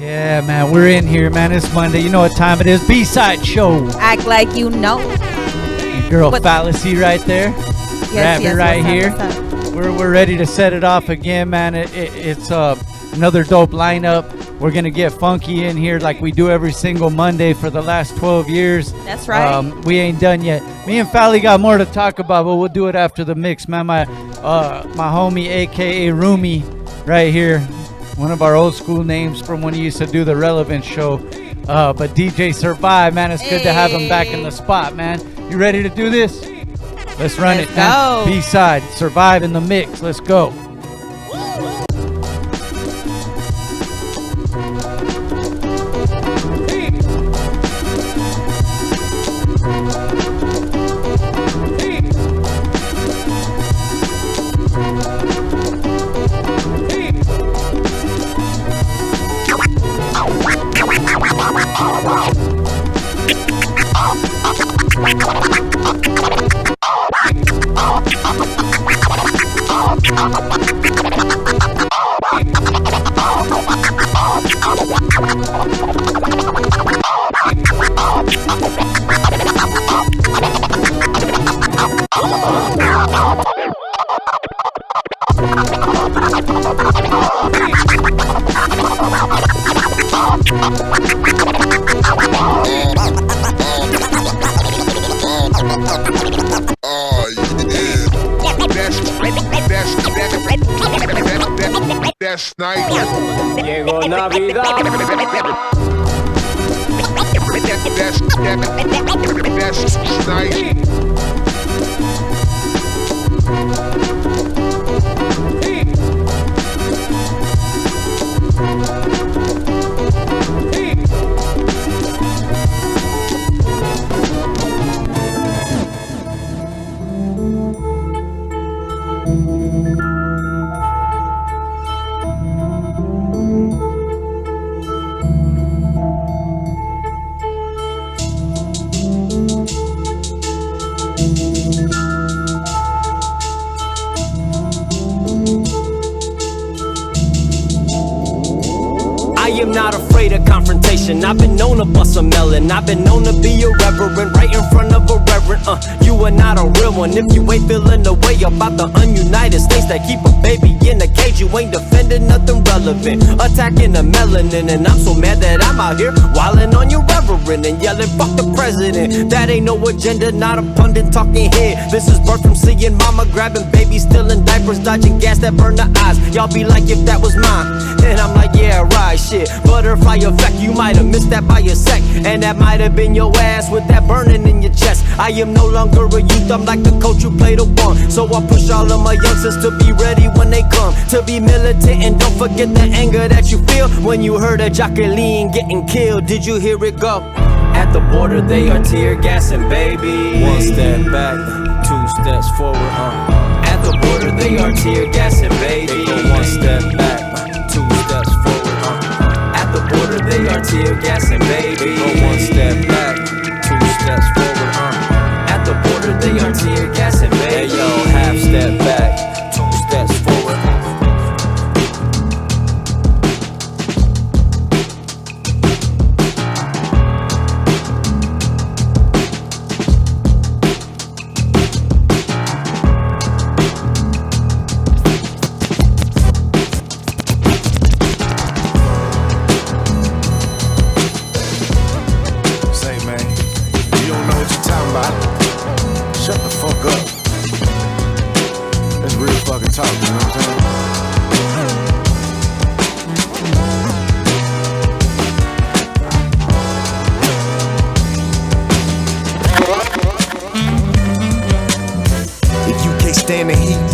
Yeah, man, we're in here, man. It's Monday. You know what time it is. B-Side Show. Act like you know. Your girl Phalasee right there. Yes, Rabbit right here. We're ready to set it off again, man. It's another dope lineup. We're going to get funky in here like we do every single Monday for the last 12 years. That's right. We ain't done yet. Me and Fally got more to talk about, but we'll do it after the mix, man. My homie, a.k.a. Roomy, right here. One of our old school names from when he used to do the Relevant show. But DJ Survive, man, it's good to have him back in the spot, man. You ready to do this? Let's run it, man. B-Side, Survive in the mix. Let's go. Llegó Navidad. That's nice. I am not afraid of confrontation. I've been known to bust a melon. I've been known to be irreverent right in front of a reverend. You are not a real one if you ain't feeling the way about the ununited states that keep a baby in a cage. You ain't defending nothing relevant, attacking the melanin. And I'm so mad that I'm out here wilding on your reverend and yelling fuck the president. That ain't no agenda, not a pundit talking head. This is birth from seeing mama grabbing babies, stealing diapers, dodging gas that burn the eyes. Y'all be like if that was mine, and I'm like yeah right shit. Butterfly effect, you might have missed that by a sec, and that might have been your ass with that burning in your chest. I am no longer a youth, I'm like the coach who played a one. So I push all of my youngsters to be ready when they come, to be militant, and don't forget the anger that you feel when you heard of Jacqueline getting killed. Did you hear it go? At the border they are tear gassing, baby. One step back, two steps forward, At the border they are tear gassing, baby. They go one step back, two steps forward, At the border they are tear gassing, baby. Go one step back, two steps forward, At the border they are tear gassing, baby. Hey yo, half step back, two steps forward.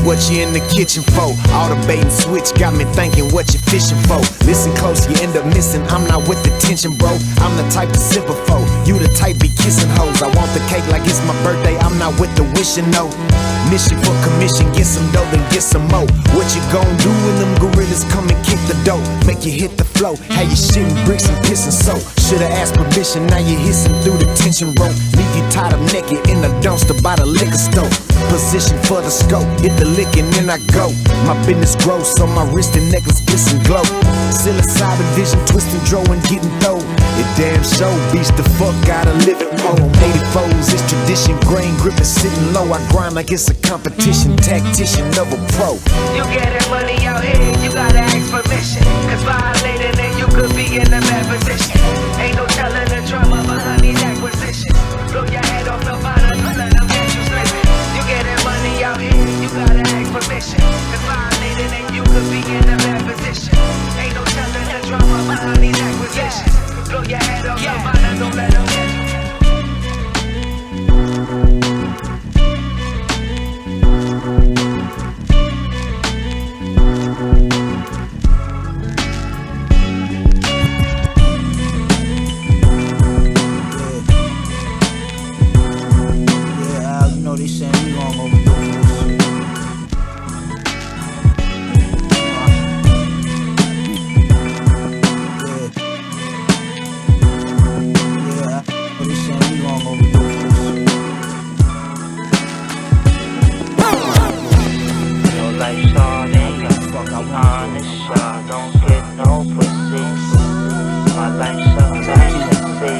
What you in the kitchen for? All the bait and switch got me thinking what you fishing for. Listen close, you end up missing. I'm not with the tension, bro. I'm the type to sip a foe. You the type be kissing hoes. I want the cake like it's my birthday. I'm not with the wishing, no. Mission for commission, get some dough, then get some more. What you gon' do when them gorillas come and kick the dough? Make you hit the flow. How you shitting bricks and pissing soap? Shoulda asked permission, now you hissing through the tension rope. Leave you tied up naked in the dumpster by the liquor store. position for the scope. Hit the lick and then I go. My business grows, so my wrist and necklace glisten glow. Psilocybin vision, twisting, drawing, getting throw. It damn show beats the fuck out of living more. 84s, it's tradition, grain grip is sitting low. I grind like it's a competition, tactician of a pro. You getting money out here, you gotta ask permission. Cause violating it, you could be in a bad position. Ain't no telling the trauma behind these acquisitions. Blow your head off the bottom, don't let them get you slipping. You getting money out here, you gotta ask permission. Cause violating it, you could be in a bad position. Ain't no telling the trauma behind these acquisitions. Blow your head off the bottom, don't let them get you. They saying we long overdue for this. Yeah, they saying we long overdue for this. Your life's hard and you're honest, y'all don't get no pussy. My life's a fantasy.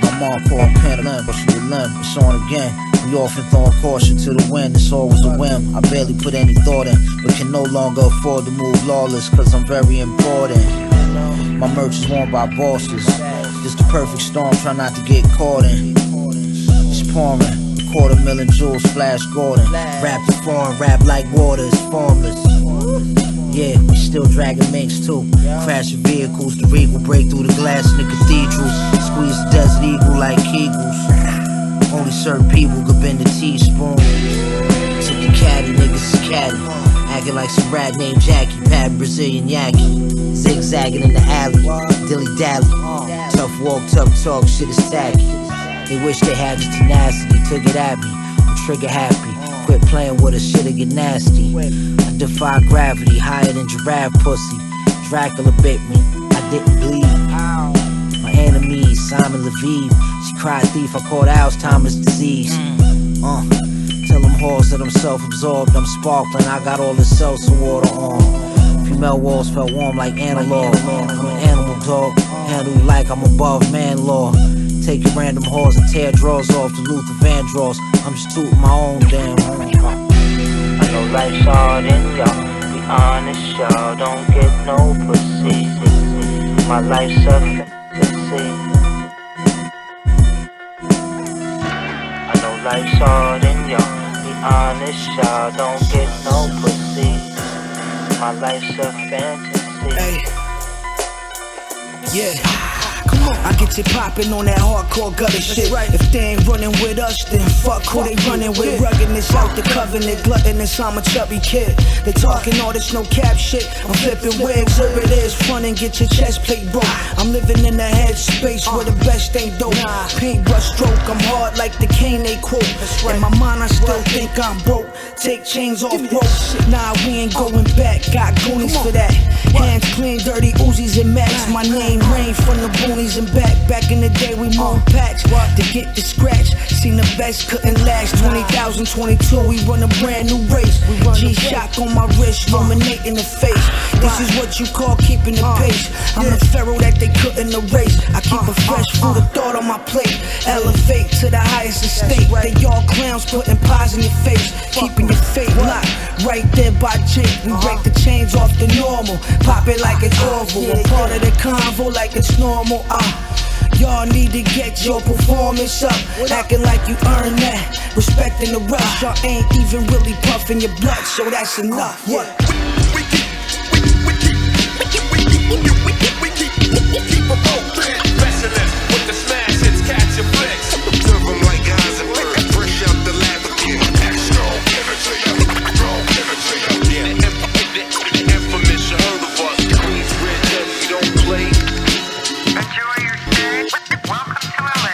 I'm on for a pen, but you limb, it's on again. We often throwing caution to the wind, it's always a whim. I barely put any thought in, but can no longer afford to move lawless, cause I'm very important. My merch is worn by bosses. This the perfect storm, try not to get caught in. It's pouring, 250,000 jewels, Flash Gordon. Rap the foreign, rap like water, it's formless. Yeah, we still dragging minks too. Crashing vehicles, the regal break through the glass in the cathedrals. Squeeze the desert eagle like Kegels. Only certain people could bend a teaspoon. Took the caddy, niggas is caddy. Acting like some rat named Jackie, patting Brazilian Yankee. Zigzagging in the alley, dilly dally. Tough walk, tough talk, shit is tacky. They wish they had the tenacity to get at me. I'm trigger happy. Quit playing with us, shit'll get nasty. I defy gravity, higher than giraffe pussy. Dracula bit me, I didn't bleed. My enemies, Simon Levine. She cried thief, I caught Alzheimer's disease. Tell them whores that I'm self-absorbed, I'm sparkling, I got all the seltzer water on. Female walls felt warm like analog. I'm an animal dog, handle you like I'm above man law. Take your random whores and tear drawers off to Luther Vandross. I'm just tooting my own damn horn. I know life's hard and y'all be honest, y'all don't get no pussy. My life's a fantasy. I know life's hard and y'all be honest, y'all don't get no pussy. My life's a fantasy. Hey. Yeah. I get you poppin' on that hardcore gutter shit. If they ain't running with us, then fuck who they running with. Ruggedness out the covenant, gluttonous, I'm a chubby kid. They talking all this no cap shit. I'm flipping wigs, here it is, front and get your chest plate broke. I'm living in a headspace where the best ain't dope. Paintbrush stroke, I'm hard like the cane they quote. In my mind I still think I'm broke. Take chains off ropes. Nah, we ain't going back, got goonies for that. Hands clean, dirty Uzis and Max. My name rain from the boonies and back. Back in the day we moved packs to get the scratch. Seen the best couldn't last. 20,022, we run a brand new race. G-Shock on my wrist, ruminating the face. This is what you call keeping the pace. I'm the pharaoh that they couldn't erase. I keep a fresh food of thought on my plate. Elevate to the highest estate. They all clowns putting pies in your face. Keeping your fate locked right there by Jake. We break the chains off the normal. Pop it like it's Orville. A part of the convo like it's normal. Y'all need to get your performance up. Acting like you earned that. Respecting the rush. Y'all ain't even really puffing your blood, so that's enough. What? We keep a rope. Specialist with the smash hits, catch your flicks. Serve them like guys and birds. Fresh out the lab again. Extra, give it to you. Give it to you. Yeah, infamous, you heard of us. Queens, red, we don't play. Enjoy your stay. Welcome to LA.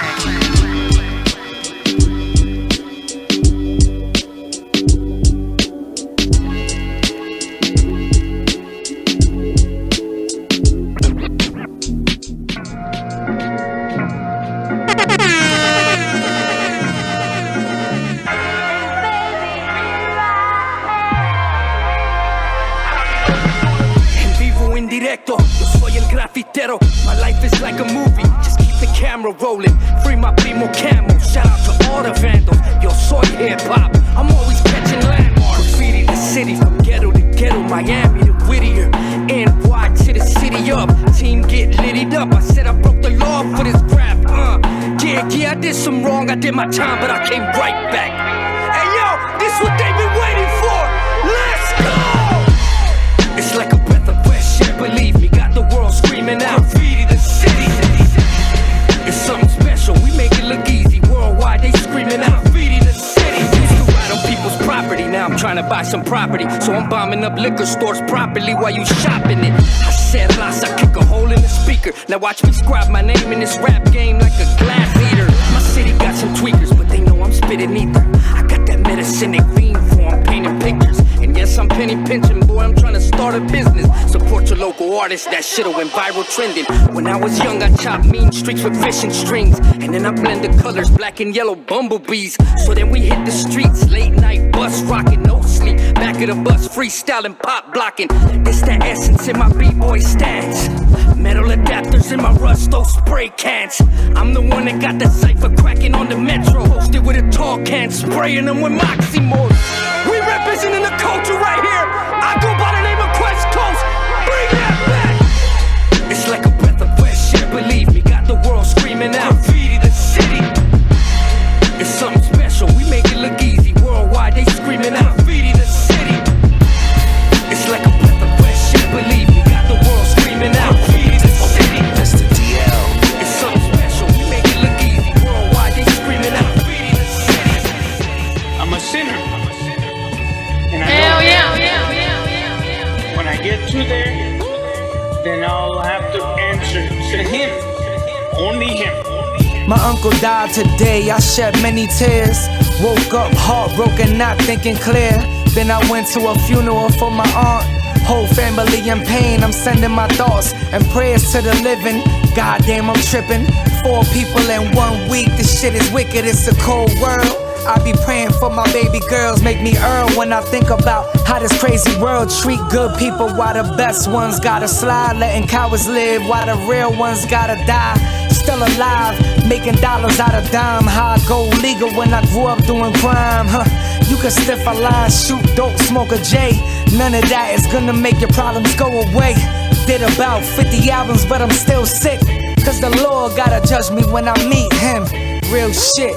ghetto. My life is like a movie, just keep the camera rolling. Free my primo Camo, shout out to all the vandals. Yo, soy hip-hop, I'm always catching landmarks. Graffiti the city, from ghetto to ghetto, Miami to Whittier, NY to the city up. Team get littied up, I said I broke the law for this crap, Yeah, I did some wrong, I did my time, but I came right back. Hey yo, this what they've been waiting for, let's go! It's like a breath of fresh air, believe me, got the world screaming out. Graffiti the city, it's something special, we make it look easy. Worldwide, they screaming out. Graffiti the city. Used to ride on people's property, now I'm trying to buy some property. So I'm bombing up liquor stores properly while you shopping it. I said Las, I kick a hole in the speaker. Now watch me scribe my name in this rap game like a glass eater. My city got some tweakers, but they know I'm spitting ether. I got that medicine they fiend for, I'm painting pictures. And yes, I'm penny pinching, boy, I'm trying to start a business. Support your local artists, that shit'll went viral trending. When I was young, I chopped mean streaks with fishing strings. And then I blend the colors, black and yellow bumblebees. So then we hit the streets, late night bus rocking, no sleep. Back of the bus, freestyling, pop blocking. It's the essence in my b-boy stance. Metal adapters in my Rusto spray cans. I'm the one that got the cypher cracking on the metro. Hosted with a tall can, spraying them with Moxie-Mode. We representing the culture right here. I go by the name of Quest Coast. Bring that back. It's like a breath of fresh air, believe me, got the world screaming out. Graffiti the city. It's something special, we make it look easy. Worldwide, they screaming out. Graffiti the city. It's like a breath of fresh air, believe me, got the world screaming out. Graffiti the city. That's the DL. It's something special, we make it look easy. Worldwide, they screaming out. Graffiti the city. I'm a sinner. And I Hell know yeah. when I get to there, then I'll have to answer to him. Only him. My uncle died today, I shed many tears. Woke up heartbroken, not thinking clear. Then I went to a funeral for my aunt. Whole family in pain, I'm sending my thoughts and prayers to the living. Goddamn, I'm tripping. 4 people in 1 week, this shit is wicked, it's a cold world. I be praying for my baby girls, make me earn when I think about how this crazy world treat good people while the best ones gotta slide, letting cowards live while the real ones gotta die. Still alive, making dollars out of dime. How I go legal when I grew up doing crime, You can sniff a line, shoot dope, smoke a J. None of that is gonna make your problems go away. Did about 50 albums, but I'm still sick. Cause the Lord gotta judge me when I meet him. Real shit.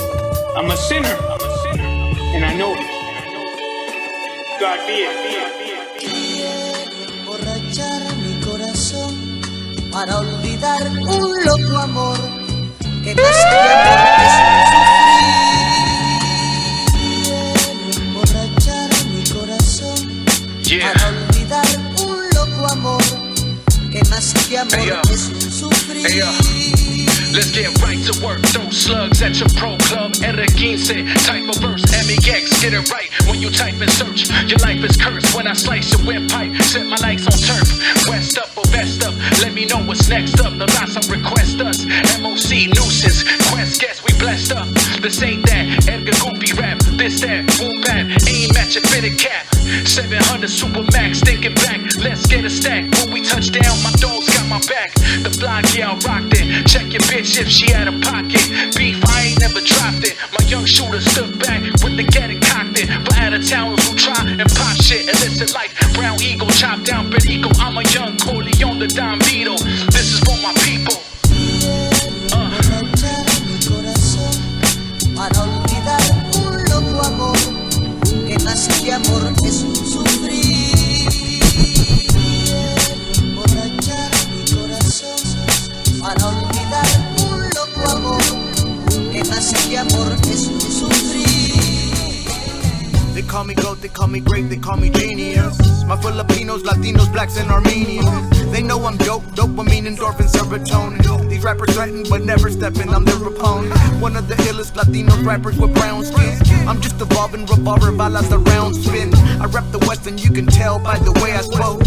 I'm a sinner. And I know it. God be it. Emborrachar mi corazón para olvidar un loco amor que más que amor es sufrir. Emborrachar mi corazón para olvidar un loco amor que más que amor es sufrir. Let's get right to work, throw slugs at your pro club. Era 15, type of verse, MEX, get it right when you type and search. Your life is cursed when I slice your windpipe. Set my likes on turf, west up or vest up. Let me know what's next up, the lots I request us. MOC, nuisance, quest guess, we blessed up. This ain't that, Edgar Goopy rap. This that, boom bap, aim at your fitted cap. 700 Super Max, thinking back, let's get a stack. When we touch down, my dogs got my back. The block, yeah, I rocked it. Check your bitch if she had a pocket. Beef, I ain't never dropped it. My young shooter stood back with the get and cocked it. For out of towners who try and pop shit. Illicit life, brown eagle, chop down perico. I'm a young Corleone, the Don Vito. This is for my people. Para olvidar un loco amor que más que amor es sufrir. Emborrachar mi corazón para olvidar un loco amor que más que amor es sufrir. They call me GOAT, they call me great, they call me genius. My Filipinos, Latinos, blacks, and Armenians. They know I'm dope, dopamine, endorphins, serotonin. These rappers threaten but never stepping, I'm their opponent. One of the illest Latino rappers with brown skin. I'm just evolving, revolver, balas, the round spin. I rep the West and you can tell by the way I spoke.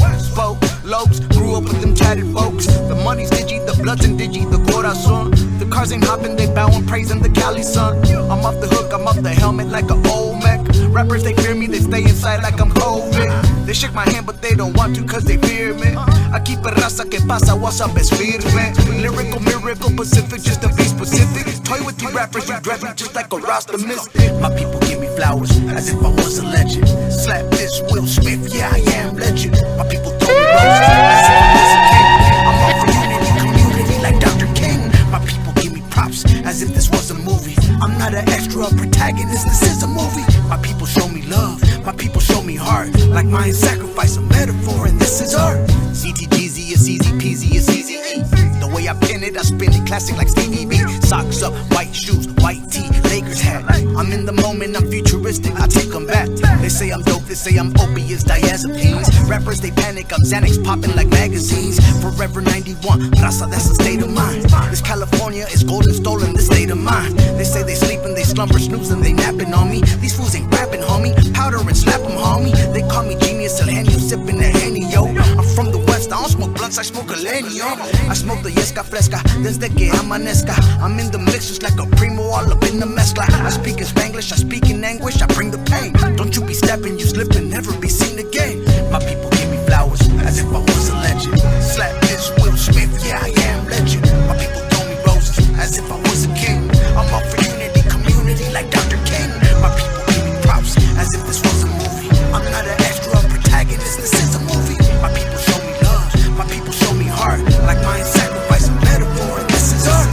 Lopes, grew up with them tatted folks. The money's digi, the blood's in digi, the corazon. The cars ain't hopping, they bowing, praising the Cali sun. I'm off the hook, I'm off the helmet like an old mech. Rappers, they fear me, they stay inside like I'm COVID. They shake my hand, but they don't want to cause they fear me. I keep it raza que pasa, what's up, es firme. Lyrical miracle, Pacific, just to be specific. Toy with you rappers, you dread me just like a Rasta mystic. My people give me flowers as if I was a legend. Slap this Will Smith, yeah, I am legend. My people throw me roses as if I was a king. I'm all for unity, community like Dr. King. My people give me props as if this was a movie. I'm not an extra protagonist, this is a movie. My people show me love, my people show me heart. Like mine sacrifice, a metaphor, and this is art. CTGZ, it's easy peasy, it's easy E. The way I pin it, I spin it classic like Stevie B. Socks up, white shoes, white tee, Lakers hat. I'm in the moment, I'm futuristic, I take them back. They say I'm dope, they say I'm opiates, diazepines. Rappers, they panic, I'm Xanax popping like magazines. Forever 91, raza, that's the state of mind. This California is golden stolen, this state of mind. They say they sleeping, they slumber, snoozing, they napping on me. These fools ain't rapping, homie. Powder and slap them, homie. They call me genius, El Henio, sipping that Henny, yo. I'm from the West, I don't smoke blunts, I smoke a leño. I smoke the yesca fresca, desde que amanezca. I'm in the mix just like a primo, all up in the mezcla. I speak in Spanglish, I speak in anguish, I bring the pain. Don't you be stepping, you slipping, never be seen again. My people give me flowers as if I was a legend. Slap this Will Smith, yeah, I am legend. My people throw me roses as if I was a king. I'm all for unity, community like Dr. King. My people give me props as if this was a movie. I'm not an extra protagonist, this is a movie. My people show me love, my people show me heart. Like mine sacrifice, a metaphor, and this is art.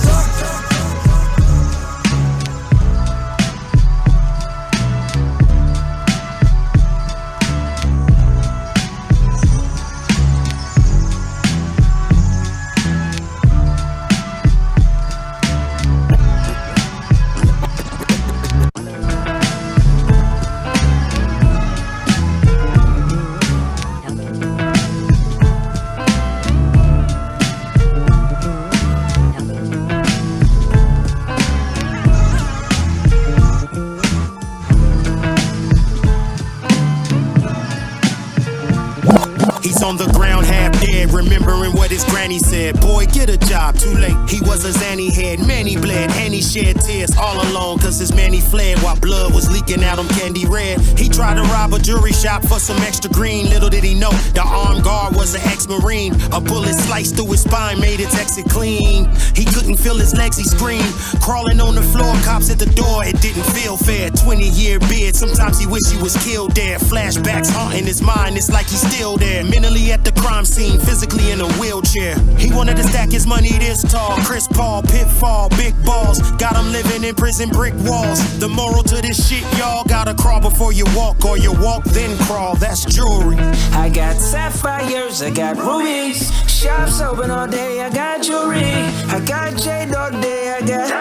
On the ground, half dead, remembering what his granny said. Boy, get a job, too late. He was a Zanny head, many bled, and he shed tears all alone, cause his man he fled while blood was leaking out on candy red. He tried to rob a jewelry shop for some extra green. Little did he know, the armed guard was an ex-marine. A bullet sliced through his spine, made his exit clean. He couldn't feel his legs, he screamed. Crawling on the floor, cops at the door, it didn't feel fair. 20-year beard, sometimes he wished he was killed there. Flashbacks haunting his mind, it's like he's still there. Mentally at the crime scene, physically in a wheelchair. He wanted to stack his money this tall. Chris Paul, pitfall, big balls. Got him living in prison, brick walls. The moral to this shit, y'all gotta crawl before you walk, or you walk then crawl. That's jewelry. I got sapphires, I got rubies. Shops open all day, I got jewelry. I got jade all day, I got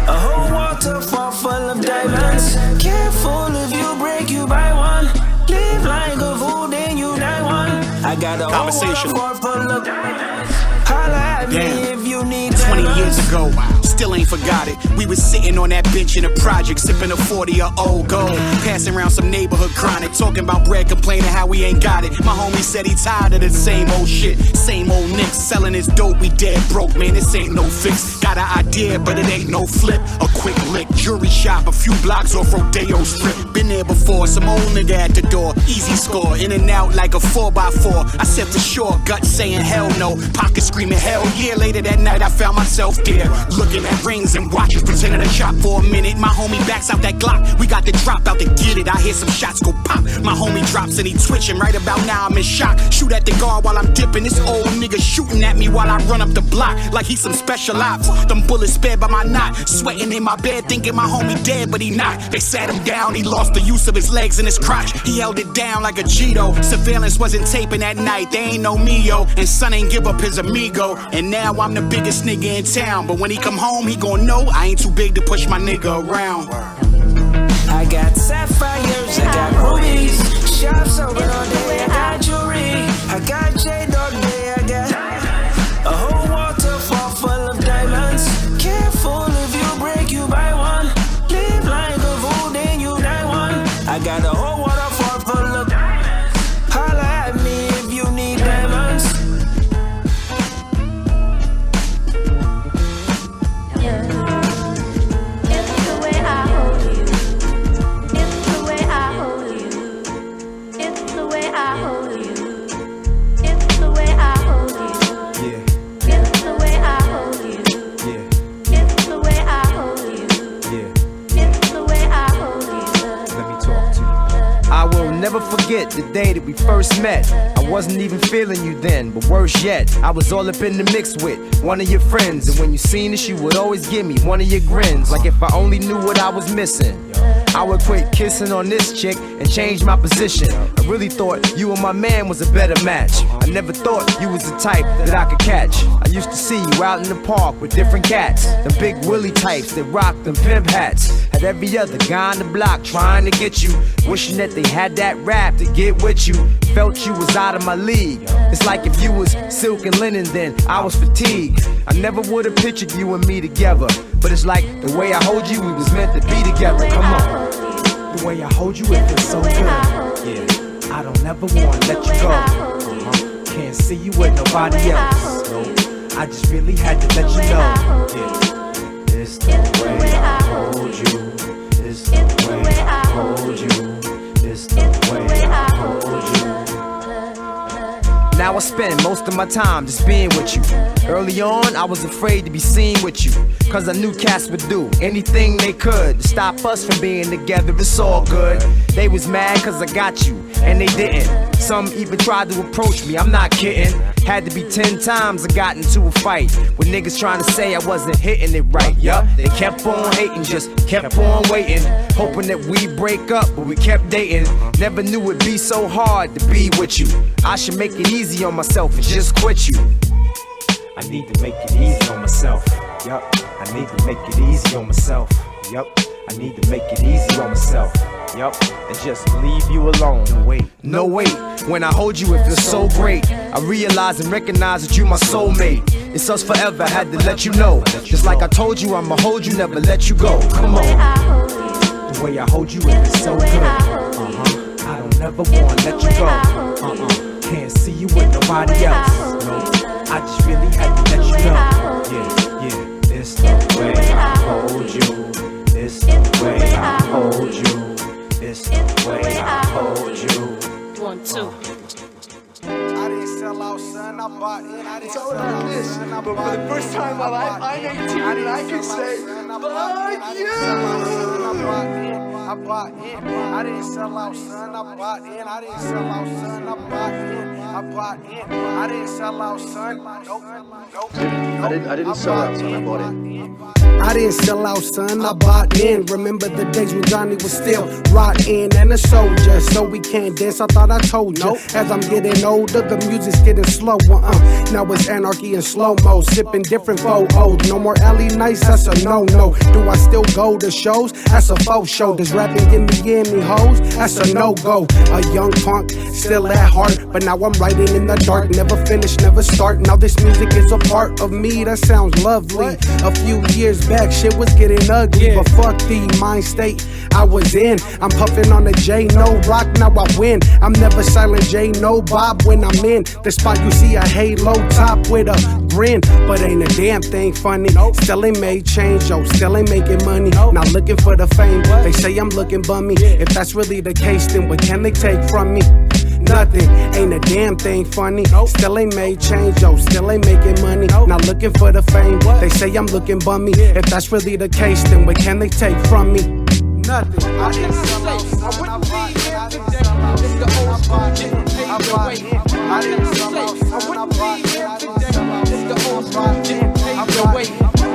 a whole waterfall full of diamonds. Careful if you break, you buy one. Live like a fool, then you die one. I got a whole waterfall full of diamonds. Holla at me if you need 20 years ago, still ain't forgot it. We was sitting on that bench in a project, sipping a 40 of old gold, passing around some neighborhood chronic, talking about bread, complaining how we ain't got it. My homie said he tired of the same old shit, same old nicks, selling his dope, we dead broke, man, this ain't no fix. Got an idea, but it ain't no flip. A quick lick, jewelry shop, a few blocks off Rodeo Strip. Been there before, some old nigga at the door, easy score, in and out like a 4x4. I said for sure, gut saying hell no, pocket screaming hell yeah. Later that night I found myself there, looking at rings and watches, pretending to shop for a minute. My homie backs out that Glock, we got the drop out to get it. I hear some shots go pop, my homie drops and he twitching. Right about now I'm in shock, shoot at the guard while I'm dipping. This old nigga shooting at me while I run up the block, like he's some special ops. Them bullets spared by my knot, sweating in my bed thinking my homie dead, but he not. They sat him down, he lost the use of his legs and his crotch. He held it down like a Cheeto. Surveillance wasn't taping at night, they ain't no me, yo. And son ain't give up his amigo. And now I'm the biggest nigga in town, but when he come home, he gon' know I ain't too big to push my nigga around. I got sapphires, I got rubies. Shops open all day, I got jewelry. I got jade all day, I got a whole waterfall full of diamonds. Careful if you break, you buy one. Live like a fool, then you die one. I got a whole waterfall full of diamonds. Holla at me if you need diamonds. It's the way I hold you. It's the way I never forget the day that we first met. I wasn't even feeling you then, but worse yet, I was all up in the mix with one of your friends. And when you seen us, you would always give me one of your grins, like if I only knew what I was missing. I would quit kissing on this chick and change my position. I really thought you and my man was a better match. I never thought you was the type that I could catch. I used to see you out in the park with different cats, the big Willie types that rock them pimp hats. Had every other guy on the block trying to get you, wishing that they had that rap to get with you. Felt you was out of my league. It's like if you was silk and linen, then I was fatigued. I never would have pictured you and me together, but it's like the way I hold you, we was meant to be together. Come on. The way I hold you, it feels so good. Yeah, I don't ever wanna let you go. Can't see you with nobody else. No, I just really had to let you know. Yeah, it's the way I hold you. It's the way I hold you. It's the way I hold you. Now I spend most of my time just being with you. Early on, I was afraid to be seen with you, cause I knew cats would do anything they could to stop us from being together. It's all good. They was mad cause I got you, and they didn't. Some even tried to approach me, I'm not kidding. Had to be 10 times I got into a fight with niggas trying to say I wasn't hitting it right. Yup, they kept on hating, just kept on waiting, hoping that we break up, but we kept dating. Never knew it'd be so hard to be with you. I should make it easy on myself and just quit you. I need to make it easy on myself. Yup, I need to make it easy on myself. Yup, I need to make it easy on myself. Yup, and just leave you alone. No wait, when I hold you it feels so great. I realize and recognize that you my soulmate. It's us forever, I had to let you know. Just like I told you, I'ma hold you, never let you go. Come on. The way I hold you it feels so good. I don't ever wanna let you go. Can't see you with nobody else. No, I just really had to let you know. Yeah, it's the way I hold you. It's the way I hold you. It's the way I hold you. 1, 2. I didn't sell out, son. I bought in. I didn't sell out, this, but for the first time in my life, I'm 18 and I can say, fuck you. I bought in. I didn't sell out, son. I bought in. I didn't sell out, son. I bought in. I bought in. I didn't sell out, son. Nope. I didn't sell out, son. I bought in. I didn't sell out, son, I bought in. Remember the days when Johnny was still rotten and a soldier, so we can't dance, I thought I told you. As I'm getting older, the music's getting slower, now it's anarchy and slow-mo, sipping different photos. No more alley nights, that's a no-no. Do I still go to shows? That's a faux show. Does rapping give me any hoes? That's a no-go. A young punk, still at heart, but now I'm writing in the dark. Never finish, never start. Now this music is a part of me, that sounds lovely. A few years back, shit was getting ugly, but fuck the mind state I was in. I'm puffing on a J, no rock, now I win. I'm never silent J, no Bob when I'm in the spot. You see a halo top with a grin, but ain't a damn thing funny. Still ain't made change, yo, still ain't making money. Not looking for the fame, they say I'm looking bummy. If that's really the case, then what can they take from me? Nothing, ain't a damn thing funny. Still ain't made change, yo, still ain't making money. Not looking for the fame, they say I'm looking bummy. If that's really the case, then what can they take from me? Nothing. I didn't say I wouldn't be here today if the old school didn't pave the way. I didn't say I wouldn't be here today if the old school didn't pave the way.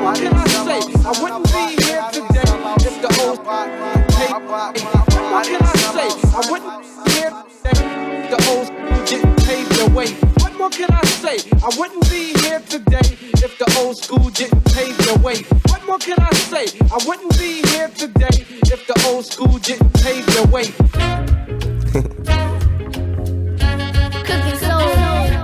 What can I say? I wouldn't be here today if the old school paved the way. What can I say? I wouldn't be here today if the old school didn't pave the way. What more can I say? I wouldn't be here today if the old school didn't pave the way. What more can I say? I wouldn't be here today if the old school didn't pave the way. Cooking soul.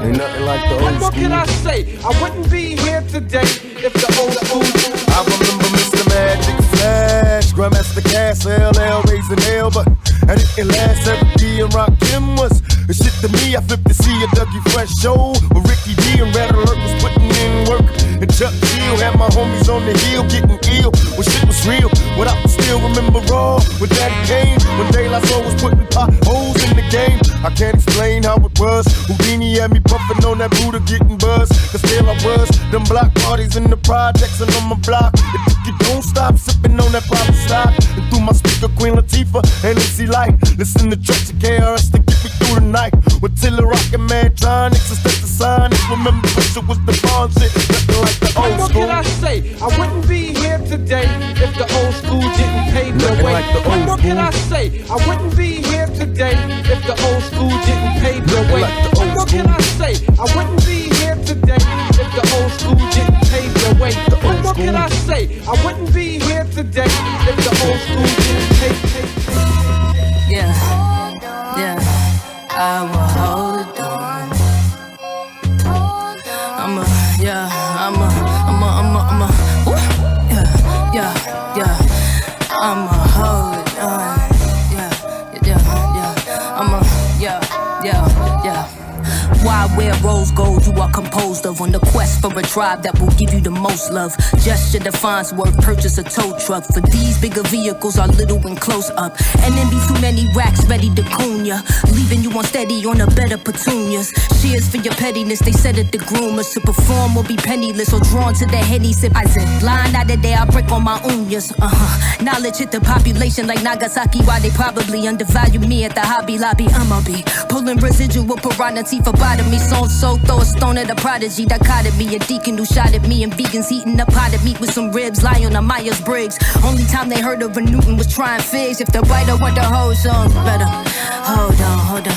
Ain't nothing like the old What more school. can I say? I wouldn't be here today if the old school. I remember Mr. Magic Flash, Grandmaster Cass, LL raising hell, but I didn't last. 7D and Rock Kim was the shit to me. I flipped to see a Dougie Fresh show with Ricky D and Red Alert was putting in work. And Chuck Chill had my homies on the hill getting ill when shit was real. Without the still remember all when Daddy came. When De La Soul was putting potholes in the game. I can't explain how it was. Houdini had me puffing on that Buddha getting buzzed. Cause still I was. Them block parties in the projects and on my block. If you don't stop sipping on that pop stock. And through my speaker, Queen Latifah and MC Light. Listen to Church of KRS to get me through the night. With Tiller rockin' Mantronics and Step the Sonics. Remember, Pusha was the bomb shit. Nothing like the old what school. What can I say? I wouldn't be here today if the old school didn't pave the way. Like the old What can I say? I wouldn't be here today if the old school didn't pave the way. Like the old What can I say? I wouldn't be here today if the old school didn't pave the way. What can I say? I wouldn't be here today if the old school didn't pave. Yeah, yeah, I will hold on. I'm a hold on. Why wear rose gold? You are composed of on the quest for a tribe that will give you the most love. Gesture defines worth, purchase a tow truck. For these bigger vehicles are little and close up. And then be too many racks ready to coon ya, leaving you unsteady on a bed of petunias. Cheers for your pettiness, they said it the groomers. To perform or be penniless or drawn to the henny sip. I said blind out the day I break on my uñas. Knowledge hit the population like Nagasaki. Why they probably undervalue me at the Hobby Lobby. I'ma be pulling residual piranha teeth for me. So throw a stone at a prodigy. Dichotomy, a deacon who shot at me. And vegans heating a pot of meat with some ribs. Lie on a Myers-Briggs. Only time they heard of a Newton was trying figs. If the writer want the whole song, better hold on.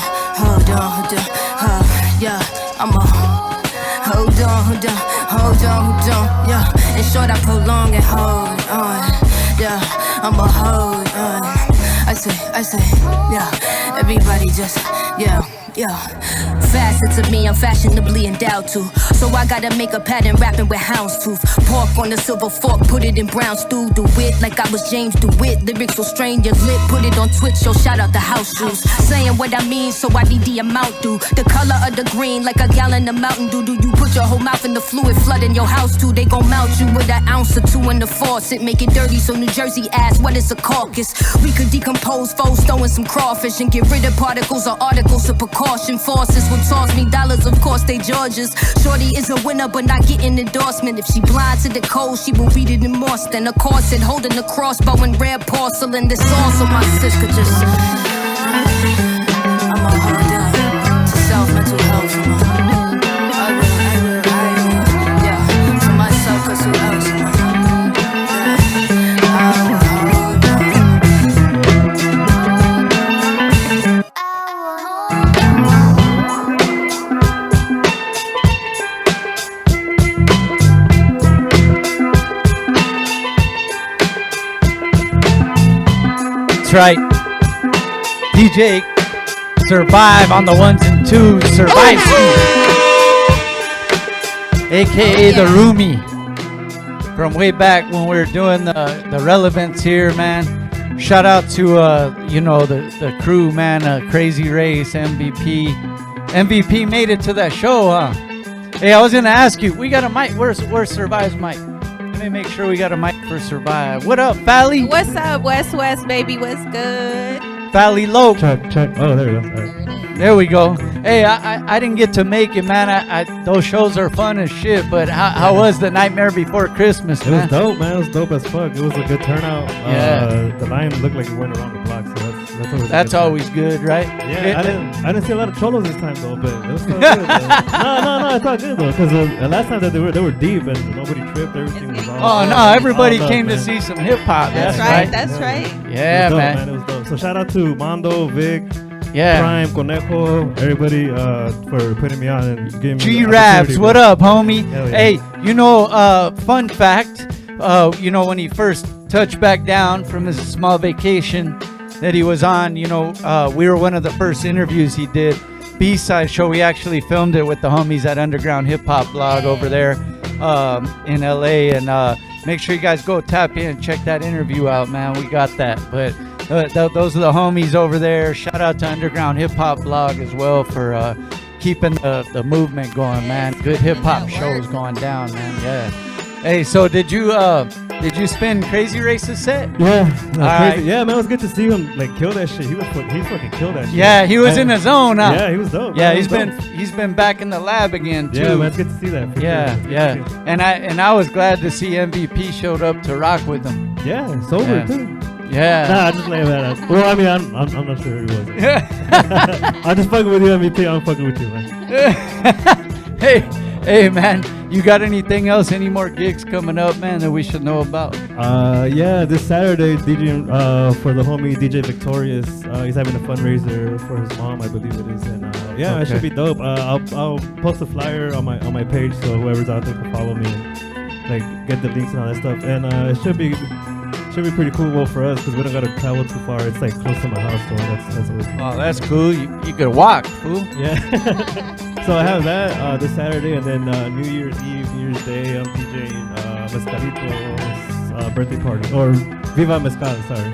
Yeah, I'ma hold on. Yeah, in short I prolong and hold on. Yeah, I'ma hold on. I say, yeah, everybody just, yeah. Facets of me I'm fashionably endowed to. So I gotta make a pattern rapping with houndstooth. Pork on a silver fork, put it in brown stew. Do it like I was James DeWitt. Lyrics so strange, your lip, put it on Twitch. Yo, shout out the house shoes. Saying what I mean, so I need the amount due. The color of the green, like a gallon of Mountain Dew. Do you put your whole mouth in the fluid, flooding your house too? They gon' mount you with an ounce or two in the faucet. Make it dirty, so New Jersey asks, what is a caucus? We could decompose foes, throwing some crawfish. And get rid of particles or articles of precaution. Forces will toss me dollars, of course they Georges. Shorty is a winner, but not getting endorsement. If she blind to the code, she will read it in Morse. Then a corset holding a crossbow in rare porcelain. This also my sis could just. I'ma hold up to self mental health. I will, yeah. To myself, cause who else? That's right. DJ Survive on the ones and twos. Survive AKA the Roomie. From way back when we were doing the relevance here, man. Shout out to the crew, man. Crazy Race, MVP. MVP made it to that show, huh? Hey, I was gonna ask you, we got a mic. Where's Survive's mic? Let me make sure we got a mic for Survive. What up, Fally? What's up, West, baby? What's good? Fally Low. Check. Oh, there we go. All right. There we go. Hey, I didn't get to make it, man. Those shows are fun as shit, but how was the Nightmare Before Christmas, man? It was dope, man. It was dope as fuck. It was a good turnout. Yeah. The line looked like it went around the block, so that's always good, right? Yeah, I didn't see a lot of cholos this time, though, but it was still good. No, it's all good, though, because the last time that they were deep and nobody tripped, everything was all. Oh, no, everybody came to see some hip-hop. That's right. That's right. Yeah, it was dope, man. It was dope. So shout out to Mondo, Vic, yeah, Prime, Conejo, everybody for putting me on and giving me G-Raps, what up, homie? Yeah. Hey, fun fact, when he first touched back down from his small vacation that he was on, we were one of the first interviews he did. B-Side show, we actually filmed it with the homies at Underground Hip Hop Blog over there in LA, and make sure you guys go tap in and check that interview out, man. We got that, but those are the homies over there. Shout out to Underground Hip Hop Blog as well for keeping the movement going, man. Good hip hop shows going down, man. Yeah. Hey, so did you Did you spin Crazy Race's set? Yeah, All right. crazy. Yeah, man, it was good to see him like kill that shit. He fucking killed that shit. Yeah, he was in the zone, huh? Yeah, he was dope. Yeah, man, he's been back in the lab again too. Yeah, man, it's good to see that. For Yeah, sure. yeah. And I was glad to see MVP showed up to rock with him. Yeah, sober Yeah. too. Yeah. Nah, I just laying that out. Well, I mean, I'm not sure who he was. I'm just fucking with you, MVP. I'm fucking with you, man. Hey, man, you got anything else? Any more gigs coming up, man, that we should know about? Yeah, this Saturday, DJing for the homie DJ Victorious. He's having a fundraiser for his mom, I believe it is, and yeah, it should be dope. I'll post a flyer on my page, so whoever's out there can follow me and like get the links and all that stuff. And it should be pretty cool. Well, for us, because we don't gotta travel too far. It's like close to my house, so that's always cool. Oh, that's cool. You could walk, fool. Yeah. So I have that this Saturday, and then New Year's Eve, New Year's Day, I'm DJing Mezcalito's birthday party, or Viva Mezcal, sorry.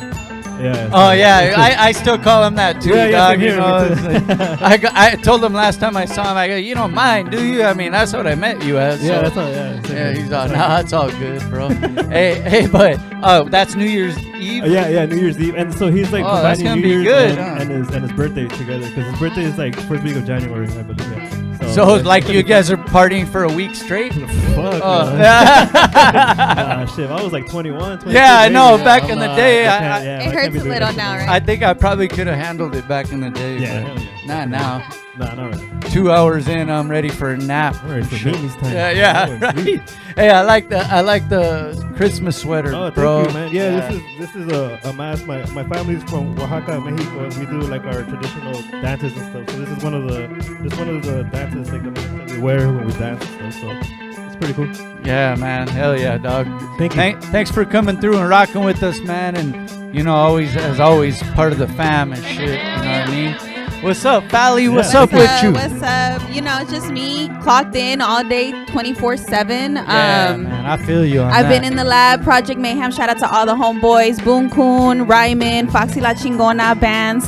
Yeah. Oh yeah, I still call him that too, Yeah, dog. same You here, know, me too. it's like, I told him last time I saw him, I go, you don't mind, do you? I mean, that's what I met you as. Yeah, so. that's all. Yeah. same Yeah, here. he's all, nah, it's all good, bro. hey, but that's New Year's Eve. Yeah, New Year's Eve, and so he's like Oh, that's combining gonna New be Year's good, huh? and his birthday together, because his birthday is like first week of January, I believe. Yeah. So it's like pretty you guys are partying for a week straight? Fuck. Oh. Shit, I was like 21, 22. Yeah, I know. maybe. Back in the day, I can't- yeah, It I can't hurts be a doing little that now, shit. right? I think I probably could have handled it back in the day. Yeah, but hell yeah. Not now. Nah, not right. 2 hours in, I'm ready for a nap. I'm ready for Shit. memes time. Yeah, Oh, right. sweet. Hey, I like the Christmas sweater, Oh, thank bro. you, man. Yeah, this is a mask. My family's from Oaxaca, Mexico, and we do like our traditional dances and stuff. So this is one of the dances like, that we wear when we dance and stuff. So it's pretty cool. Yeah, man. Hell yeah, dog. Thank you. Thanks for coming through and rocking with us, man. And you know, always part of the fam and shit. You know what I mean? What's up, Fally? What's up with you? What's up? You know, just me clocked in all day, 24/7. Yeah, man, I feel you on I've that. been in the lab, Project Mayhem. Shout out to all the homeboys, Boon Coon, Ryman, Foxy La Chingona bands.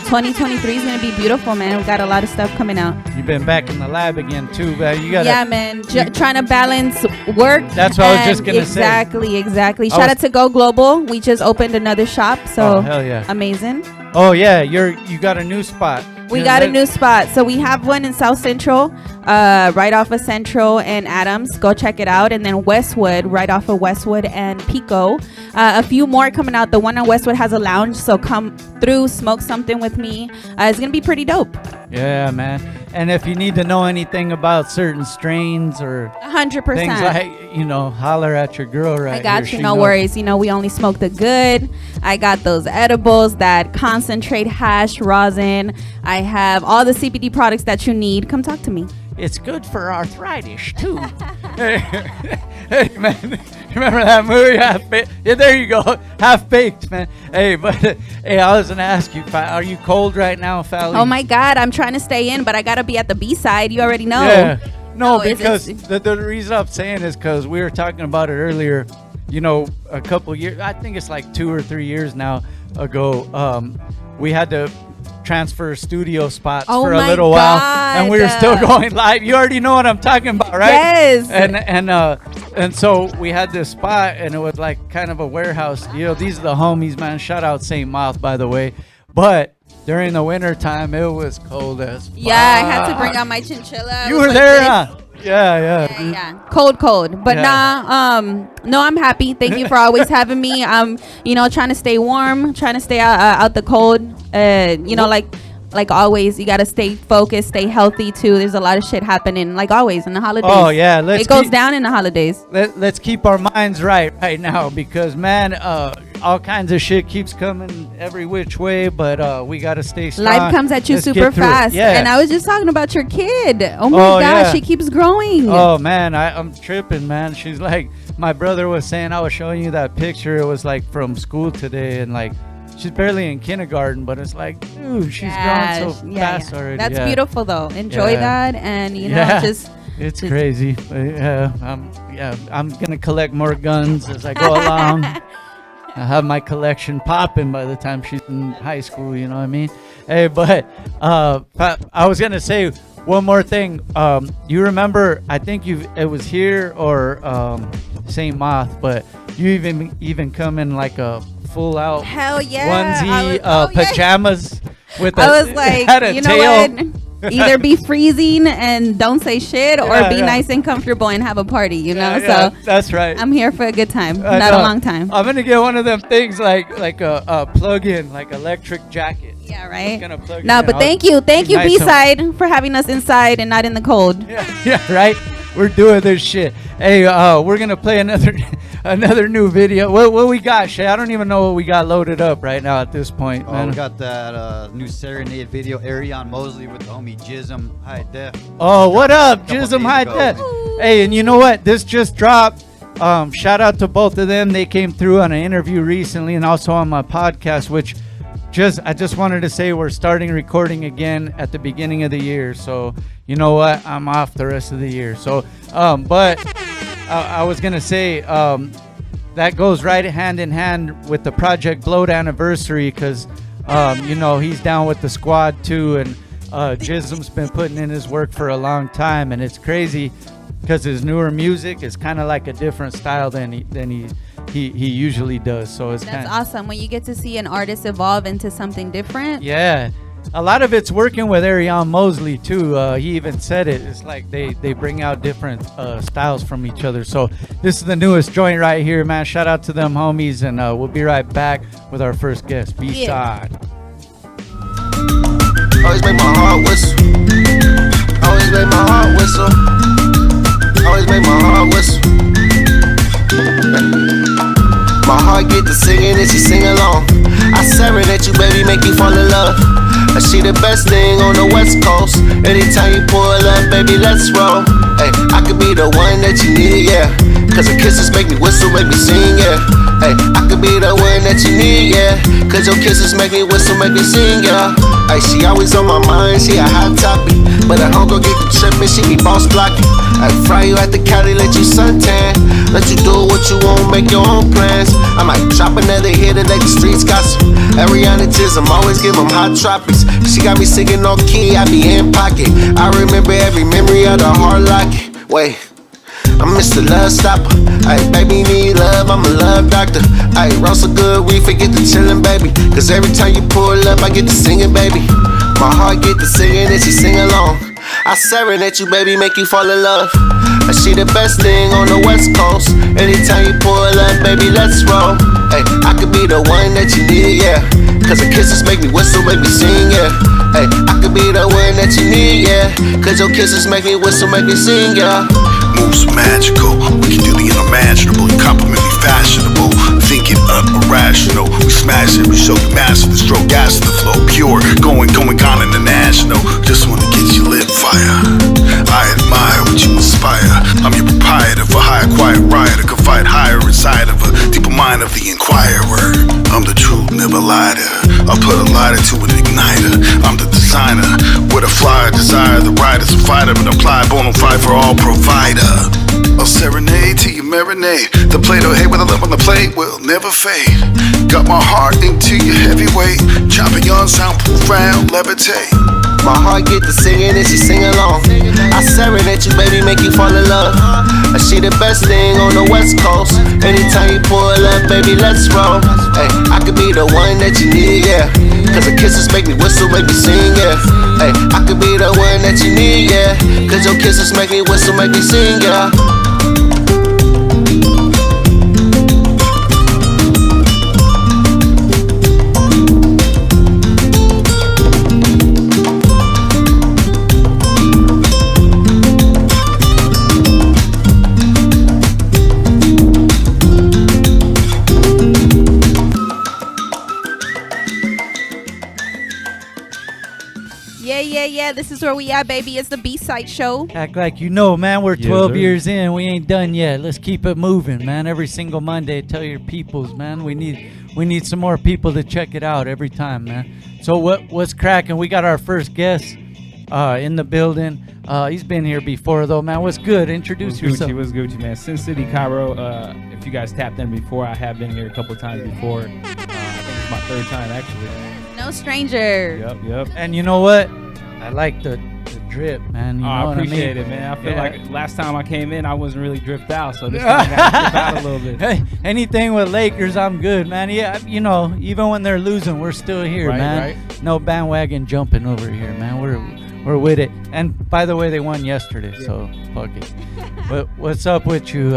2023 is gonna be beautiful, man. We got a lot of stuff coming out. You've been back in the lab again too, man. You gotta. Yeah, man. Trying to balance work. That's what I was just and gonna say. Exactly. Shout out to Go Global. We just opened another shop, so Oh, hell yeah. amazing. Oh yeah, you got a new spot. We Yeah, got a let- new spot. So we have one in South Central, right off of Central and Adams. Go check it out. And then Westwood, right off of Westwood and Pico. A few more coming out. The one on Westwood has a lounge, so come through, smoke something with me. It's gonna be pretty dope. Yeah, man. And if you need to know anything about certain strains or 100%. things like, holler at your girl right I got here. you, no worries. You know, we only smoke the good. I got those edibles, that concentrate hash rosin. I have all the CBD products that you need. Come talk to me. It's good for arthritis too. Hey, man, remember that movie? Yeah, there you go. Half baked, man. Hey, but hey, I was gonna ask you, are you cold right now, Fally? Oh my God, I'm trying to stay in, but I gotta be at the B-side. You already know. Yeah. No, it's- because the reason I'm saying is because we were talking about it earlier. A couple years, I think it's like 2 or 3 years now ago, we had to transfer studio spots for a little while, and we were still going live. You already know what I'm talking about, right? Yes. And so we had this spot, and it was like kind of a warehouse deal. These are the homies, man. Shout out St. Mouth, by the way. But during the winter time, it was cold as fuck. Yeah, I had to bring out my chinchilla. You It were was there, like huh? this. Yeah. Yeah. Cold. But Yeah. no, I'm happy. Thank you for always having me. I'm, trying to stay warm, trying to stay out the cold. Like always, you got to stay focused, stay healthy too. There's a lot of shit happening, like always, in the holidays. Oh, yeah, it goes down in the holidays. Let's keep our minds right now, because man, all kinds of shit keeps coming every which way, but we gotta stay strong. Life comes at you Let's super get through it. fast. Yeah. And I was just talking about your kid. Oh my Oh, gosh, yeah. she keeps growing. Oh man, I'm tripping, man. She's like, my brother was saying, I was showing you that picture. It was like from school today, and like, she's barely in kindergarten, but it's like, dude, she's grown so fast already. That's Yeah. beautiful though. Enjoy Yeah. that, and It's crazy. But, I'm gonna collect more guns as I go along. I have my collection popping by the time she's in high school. You know what I mean? Hey, but I was gonna say one more thing. You remember? I think it was here or St. Moth, but You even come in like a full out Hell yeah. onesie, pajamas with I was like, had a you know tail. what? Either be freezing and don't say shit, or be nice and comfortable and have a party. You know, so that's right. I'm here for a good time, not a long time. I'm gonna get one of them things like a plug-in, like electric jacket. Yeah, right. Gonna plug No, it in. but thank you, nice B-side, for having us inside and not in the cold. Yeah, right. We're doing this shit. Hey, we're gonna play another new video. What we got, Shaye? I don't even know what we got loaded up right now at this point, man. We got that new Serenade video, Arion Mosley with the homie Jism High Def. Oh, what up, Couple Jism days High ago. Def? Hey, and you know what? This just dropped. Shout out to both of them. They came through on an interview recently and also on my podcast, which I just wanted to say we're starting recording again at the beginning of the year. So you know what? I'm off the rest of the year. So, but I was going to say that goes right hand in hand with the Project Bloat anniversary because, you know, he's down with the squad too. And Jism's been putting in his work for a long time. And it's crazy because his newer music is kind of like a different style than he usually does. So it's That's awesome when you get to see an artist evolve into something different. Yeah. A lot of it's working with Arion Mosley too. He even said it. It's like they bring out different styles from each other. So this is the newest joint right here, man. Shout out to them homies, and we'll be right back with our first guest, B-side. Always make my heart whistle. Always make my heart whistle. Always make my heart whistle. My heart get to singing and she sing along. I serenade you, baby, make you fall in love. She the best thing on the West Coast. Anytime you pull up, baby, let's roll. Hey, I could be the one that you need, yeah. Cause her kisses make me whistle, make me sing, yeah. Hey, I could be the one that you need, yeah. Cause your kisses make me whistle, make me sing, yeah. Hey, she always on my mind, she a hot topic. But her homegirl get you trippin', she be boss blocking. I fry you at the Cali, let you suntan. Let you do what you want, make your own plans. I might drop another hit and let the streets gossip. Ariana Jism, always give them hot tropics. She got me singing on key, I be in pocket. I remember every memory of the hard locket. Wait, I'm Mr. Love Stopper. Ay, baby need love, I'm a love doctor. Ay, roll so good, we forget the chillin', baby. Cause every time you pull up, I get to singing, baby. My heart get to singing and she sing along. I serenade you, baby, make you fall in love. She the best thing on the West Coast. Anytime you pull up, baby, let's roll. Hey, I could be the one that you need, yeah. Cause her kisses make me whistle, make me sing, yeah. Hey, I could be the one that you need, yeah. Cause your kisses make me whistle, make me sing, yeah. Moves magical, we can do the unimaginable. You compliment me fashionable, thinking irrational. We smash it, we show you master this, throw gas to the flow. Pure, going, gone international. Just wanna get you lit fire. I admire what you inspire. I'm your proprietor for higher, quiet rioter. Can fight higher inside of a deeper mind of the inquirer. I'm the truth, never lied to. I'll put a lighter to an igniter. I'm the designer, with a flyer, desire the riders a fighter, but apply bona fide for all provider. I'll serenade to you, marinade. The Play-Doh hate with a love on the plate will never fade. Got my heart into your heavyweight. Chopping on soundproof round, levitate. My heart get to singing and she sing along. I serenade you, baby, make you fall in love. She the best thing on the West Coast. Anytime you pull up, baby, let's roll. Hey, I could be the one that you need, yeah. Cause her kisses make me whistle, make me sing, yeah. Hey, I could be the one that you need, yeah. Cause your kisses make me whistle, make me sing, yeah. Yeah, this is where we at, baby. It's the B-side show. Act like you know, man. We're 12 sir. years in. We ain't done yet. Let's keep it moving, man. Every single Monday, tell your peoples, man. We need some more people to check it out every time, man. So what's cracking? We got our first guest in the building. He's been here before, though, man. What's good? Introduce yourself. What's Gucci, man? Since City Cairo. If you guys tapped in before, I have been here a couple times before. I think it's my third time, actually. No stranger. Yep. And you know what? I like the drip, man. You know I what appreciate I mean? it, man. I feel Yeah. like last time I came in, I wasn't really dripped out, so this time I got to drip out a little bit. Hey, anything with Lakers, I'm good, man. Yeah, you know, even when they're losing, we're still here, Right, man. right. No bandwagon jumping over here, man. We're with it. And by the way, they won yesterday, so fuck it. But what's up with you?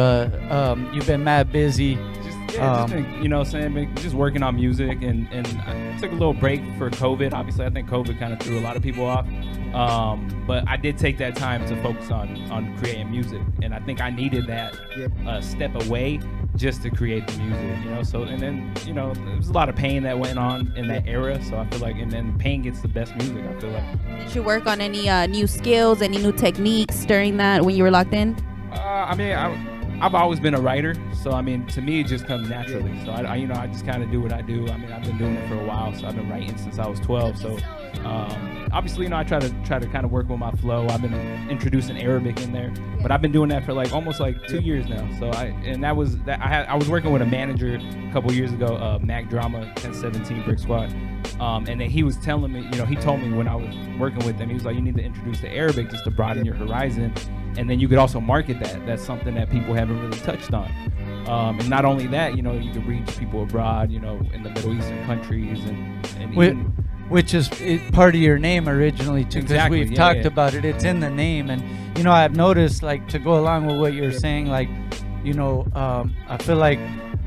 You've been mad busy. Just been, you know, saying just working on music, and I took a little break for COVID. Obviously, I think COVID kind of threw a lot of people off. But I did take that time to focus on creating music, and I think I needed that step away just to create the music, you know. So, and then, you know, there was a lot of pain that went on in that era. So I feel like, and then pain gets the best music, I feel like. Did you work on any new skills, any new techniques during that when you were locked in? I mean, I've always been a writer, so I mean, to me, it just comes naturally. So I you know, I just kind of do what I do. I mean, I've been doing it for a while, so I've been writing since I was 12. So obviously, you know, I try to kind of work with my flow. I've been introducing Arabic in there, but I've been doing that for like almost like 2 years now. So I was working with a manager a couple years ago, Mac Drama, 1017 Brick Squad, and then he was telling me, you know, he told me when I was working with him, he was like, you need to introduce the Arabic just to broaden your horizon. And then you could also market that. That's something that people haven't really touched on. And not only that, you know, you could reach people abroad, you know, in the Middle Eastern countries and which is part of your name originally too, because Exactly, we've yeah, talked yeah. about it. It's in the name, and you know, I've noticed, like, to go along with what you're saying, like, you know, I feel like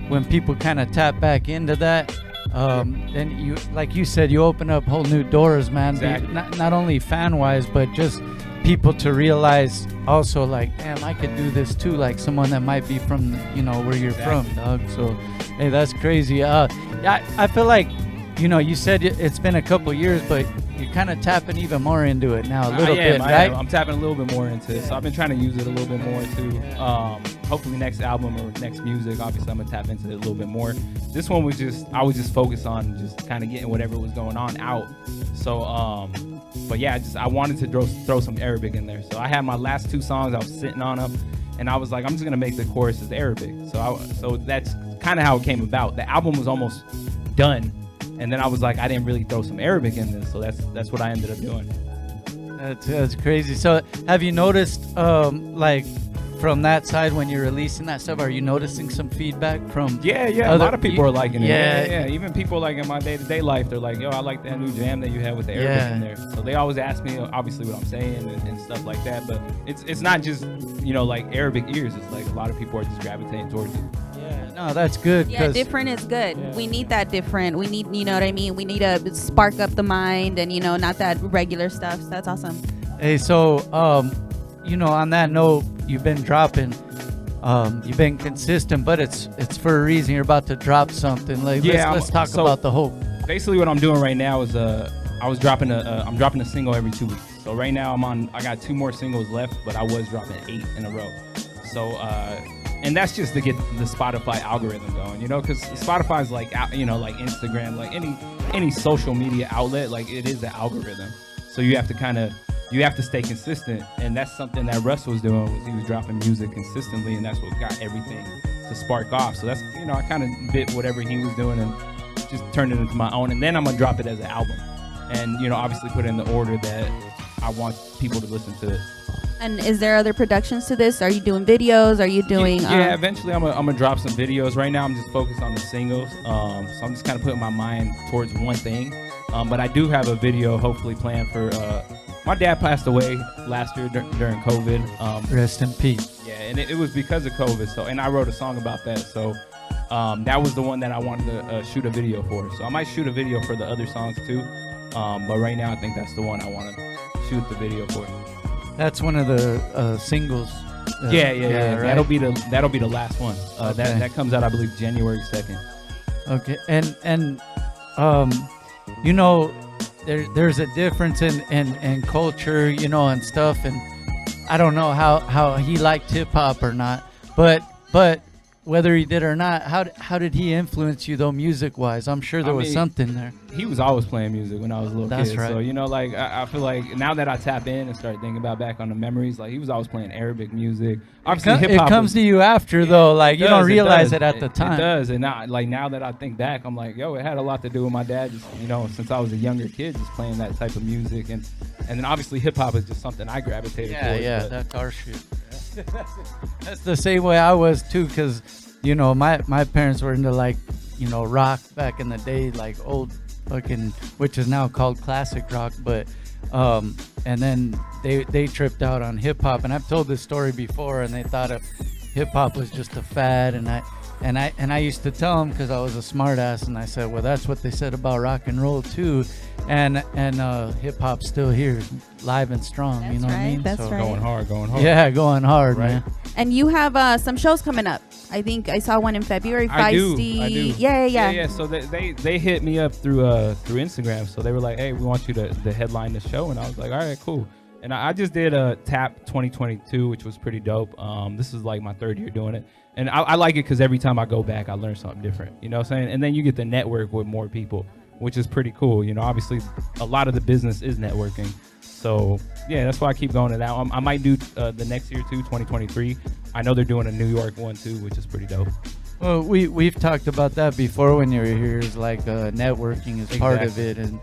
when people kind of tap back into that, then you, like you said, you open up whole new doors, man. Exactly. Not only fan wise, but just people to realize also, like, damn, I could do this too, like someone that might be from, you know, where you're from, dog. So hey, that's crazy. I feel like, you know, you said it's been a couple years, but you're kind of tapping even more into it now, a little bit, right? I'm tapping a little bit more into it, so I've been trying to use it a little bit more too. Hopefully next album or next music, obviously I'm gonna tap into it a little bit more. This one was I was just focused on just kind of getting whatever was going on out. So but yeah, I wanted to throw some Arabic in there. So I had my last 2 songs, I was sitting on them, and I was like, I'm just gonna make the choruses Arabic. So that's kind of how it came about. The album was almost done, and then I was like, I didn't really throw some Arabic in this, so that's what I ended up doing. That's crazy. So have you noticed, like, from that side when you're releasing that stuff, are you noticing some feedback from? Yeah, a lot of people are liking it. Yeah. Even people like in my day-to-day life, they're like, yo, I like that new jam that you have with the Arabic in there. So they always ask me, obviously, what I'm saying and stuff like that. But it's not just, you know, like Arabic ears. It's like a lot of people are just gravitating towards it. Yeah, no, that's good. Yeah, different is good. Yeah. We need that different. We need, you know what I mean? We need to spark up the mind and, you know, not that regular stuff. So that's awesome. Hey, so, you know, on that note, you've been dropping, you've been consistent, but it's for a reason. You're about to drop something. Like, let's talk about the hope. Basically, what I'm doing right now is I'm dropping a single every 2 weeks. So right now I got 2 more singles left, but I was dropping 8 in a row. So and that's just to get the Spotify algorithm going, you know, because Spotify's like, you know, like Instagram, like any social media outlet, like it is the algorithm. So you have to stay consistent, and that's something that Russ was doing. Was he was dropping music consistently, and that's what got everything to spark off. So that's, you know, I kind of bit whatever he was doing and just turned it into my own. And then I'm gonna drop it as an album, and, you know, obviously put it in the order that I want people to listen to it. And is there other productions to this? Are you doing videos? Are you doing? Yeah, eventually I'm gonna drop some videos. Right now I'm just focused on the singles, so I'm just kind of putting my mind towards one thing. But I do have a video hopefully planned for. My dad passed away last year during COVID. Rest in peace. Yeah, and it was because of COVID. So, and I wrote a song about that. So that was the one that I wanted to shoot a video for. So I might shoot a video for the other songs too. But right now I think that's the one I want to shoot the video for. That's one of the singles. Yeah. Right? That'll be the last one. Okay. That comes out, I believe, January 2nd. Okay, and you know, there's a difference in culture, you know, and stuff, and I don't know how he liked hip hop or not, but whether he did or not, how did he influence you though, music wise? I'm sure there was something there. He was always playing music when I was a little That's kid. right. So, you know, like, I feel like now that I tap in and start thinking about back on the memories, like, he was always playing Arabic music. Obviously, hip hop. It comes to you after, though. Like, you don't realize it at the time. It does. And now that I think back, I'm like, yo, it had a lot to do with my dad, just, you know, since I was a younger kid, just playing that type of music. And then obviously hip hop is just something I gravitated towards. Yeah, that's our shit. That's the same way I was, too, because, you know, my parents were into, like, you know, rock back in the day, like old fucking, which is now called classic rock, but and then they tripped out on hip hop, and I've told this story before, and they thought of hip hop was just a fad, and I used to tell them, because I was a smart ass, and I said, well, that's what they said about rock and roll too, and hip hop's still here, live and strong. You know what I mean? That's right. Going hard. Yeah, going hard, right. man. And you have some shows coming up. I think I saw one in February. I do. Yeah. So they hit me up through Instagram. So they were like, hey, we want you to headline the show, and I was like, all right, cool. And I just did a TAP 2022, which was pretty dope. This is like my third year doing it, and I like it because every time I go back, I learn something different. You know what I'm saying? And then you get to network with more people, which is pretty cool. You know, obviously a lot of the business is networking. So yeah, that's why I keep going to that. I might do the next year too, 2023. I know they're doing a New York one too, which is pretty dope. Well, we've talked about that before when you were here. Is like networking is part of it, and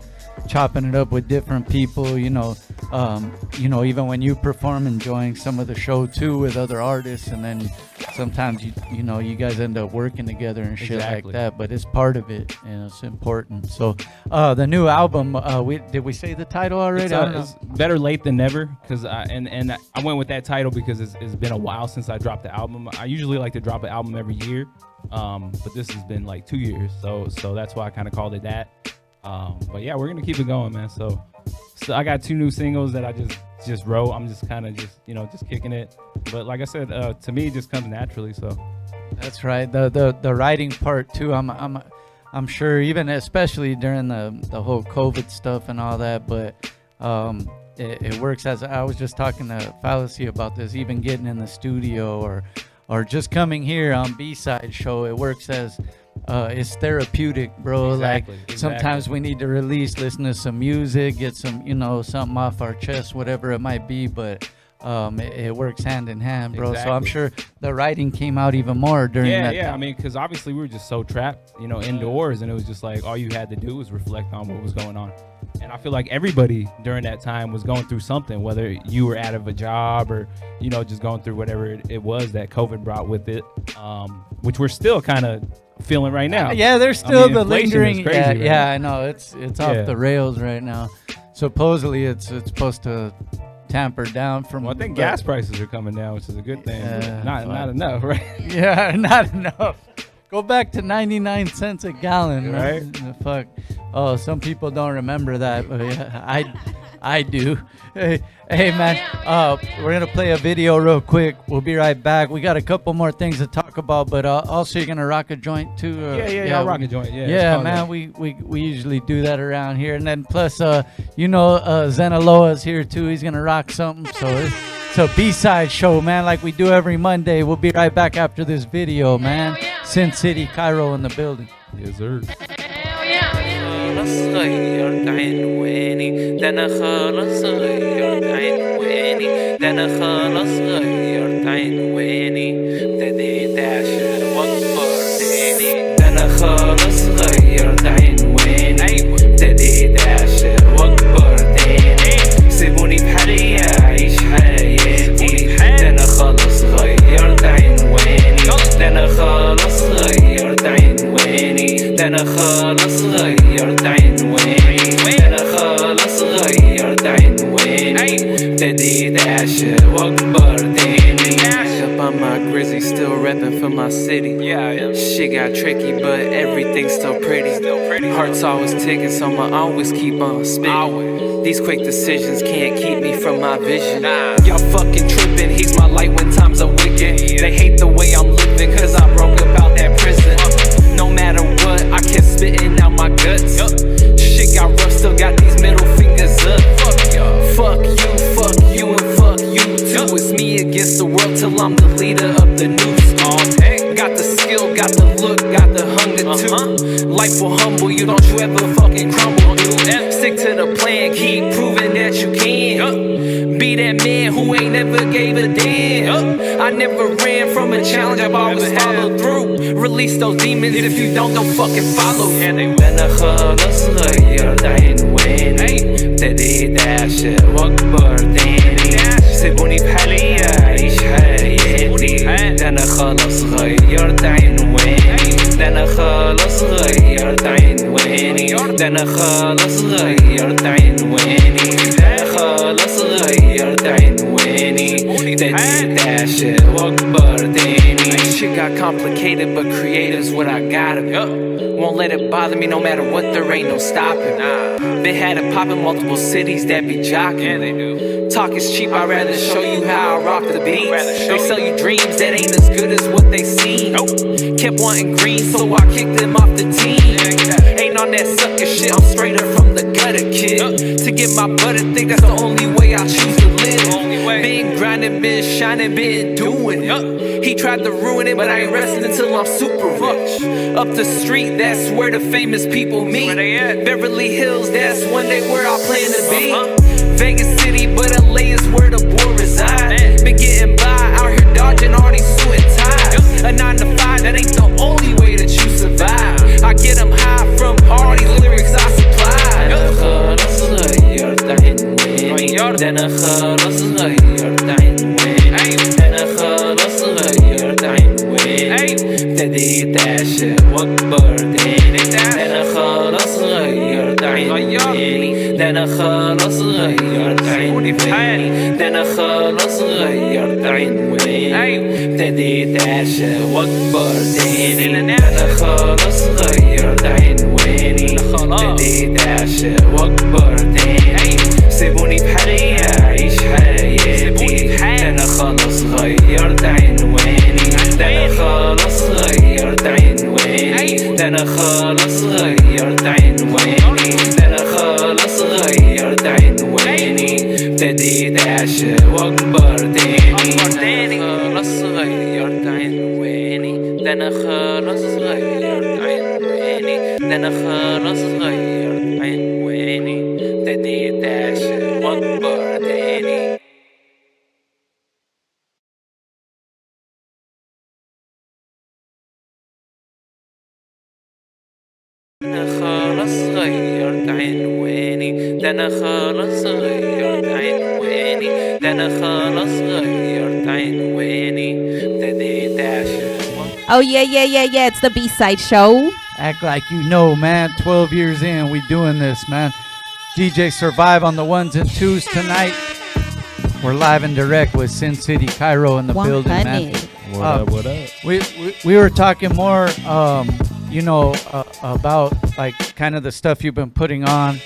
chopping it up with different people. You know, even when you perform, enjoying some of the show too with other artists, and then sometimes you guys end up working together and shit like that. But it's part of it, and it's important. So the new album, did we say the title already? It's Better Late Than Never, because I went with that title because it's been a while since I dropped the album. I usually like to drop an album every year, but this has been like 2 years, so that's why I kind of called it that. But yeah, we're gonna keep it going, man. So I got 2 new singles that I just wrote. I'm just kind of just kicking it. But like I said, to me, it just comes naturally. So that's right. The writing part too. I'm sure, even especially during the whole COVID stuff and all that. But it works, as I was just talking to Phalasee about this. Even getting in the studio or just coming here on B-Side show, it works as it's therapeutic, bro. Exactly. Sometimes we need to listen to some music, get some, something off our chest, whatever it might be, but it works hand in hand, bro. Exactly. So I'm sure the writing came out even more during that time. I mean, because obviously we were just so trapped, indoors, and it was just like all you had to do was reflect on what was going on. And I feel like everybody during that time was going through something, whether you were out of a job or, just going through whatever it was that COVID brought with it, which we're still kind of feeling right now. Yeah, there's still the lingering. Crazy, right? Yeah, I know. It's off the rails right now. Supposedly it's supposed to tamper down from. Well, I think gas prices are coming down, which is a good thing. Not enough, right? Yeah, not enough. Go back to 99 cents a gallon, right? Fuck. Oh, some people don't remember that, but yeah, I do. Hey, man, we're gonna play a video real quick. We'll be right back. We got a couple more things to talk about, but also you're gonna rock a joint too. Yeah, I'll rock a joint. Yeah, man. We usually do that around here, and then plus, Zenaloa's here too. He's gonna rock something. So B-Side show, man, like we do every Monday. We'll be right back after this video, man. City Cairo in the building. Yes, sir. خلاص غيرت عنواني ده انا خلاص غيرت عنواني ده انا خلاص غيرت عنواني ابتديت اعشق واكبر تاني ده انا خلاص غيرت عنواني ابتديت اعشق واكبر تاني سيبوني بحالي اعيش حياتي ده انا خلاص غيرت عنواني ده انا خلاص غيرت عنواني ده انا خلاص غيرت عنواني ده انا خلاص غيرت عنواني ابتديت اعشق واكبر تاني up on my grizzly, still reppin' for my city. Shit got tricky, but everything's still pretty. Heart's always ticking, so I'ma always keep on spitting. These quick decisions can't keep me from my vision. Y'all fucking trippin', he's my light when times are wicked. They hate the way I'm living, cause I broke up that prison. No matter what, I kept spitting out my guts. Shit got rough, still got these middle fingers up. Fuck you, and fuck you too. It's me against the world till I'm the leader of the news. Got the respectful, humble. You don't you ever fucking crumble. Stick to the plan, keep proving that you can. Be that man who ain't never gave a damn. I never ran from a challenge, I've always followed through. Release those demons, if you don't fucking follow. أنا خلاص غيرت عنواني ابتديت أعشق وأكبر تاني سيبوني بحالي أعيش حياتي ده أنا خلاص غيرت عنواني ده أنا خلاص غيرت عنواني ده أنا خلاص غيرت عنواني ده أنا خلاص غيرت عنواني ابتديت أعشق وأكبر تاني Shit got complicated, but creativ's what I gotta be. Won't let it bother me no matter what, there ain't no stopping. They had it pop in multiple cities that be jocking. Yeah, they do. Talk is cheap, I'd rather show you how I rock the beats. They sell you dreams that ain't as good as what they seem. Kept wanting green, so I kicked them off the team. Ain't on that sucker shit, I'm straight up from the gutter, kid. To get my butter, think that's the only way I choose to live. Been grinding, been shining, been doing it. He tried to ruin it, but I ain't resting until I'm super rich. Up the street, that's where the famous people meet. Beverly Hills, that's one day where I plan to be. Vegas City, but LA is where the boy reside. Been getting by, out here dodging all these suit and ties. A 9 to 5, that ain't the only way that you survive. I get them high from all these lyrics I supply. ده أنا خلاص غيرت عنواني ده أنا خلاص غيرت عنواني ابتديت أعشق وأكبر تاني ده أنا خلاص غيرت عنواني ده أنا خلاص غيرت عنواني ده أنا خلاص غيرت عنواني ابتديت أعشق وأكبر تاني ده أنا خلاص غيرت عنواني ابتديت أعشق وأكبر تاني سيبوني بحالي أعيش حياتي ده أنا خلاص غيرت عنواني ده أنا خلاص غيرت عنواني ده أنا خلاص غيرت عنواني ده أنا خلاص غيرت عنواني ابتديت أعشق وأكبر تاني خلاص غيرت عنواني ده أنا خلاص غيرت عنواني ده أنا خلاص غيرت عنواني ابتديت أعشق وأكبر تاني أنا خلاص غيرت عنواني ده أنا خلاص غيرت عنواني ده أنا خلاص غيرت عنواني ابتديت أعشق. Oh yeah, it's the B-Side Show. Act like you know, man. 12 years in, we doing this, man. DJ Survive on the ones and twos tonight. We're live and direct with City Cairo in the building, man. What up, what up? We were talking more, about like kind of the stuff you've been putting on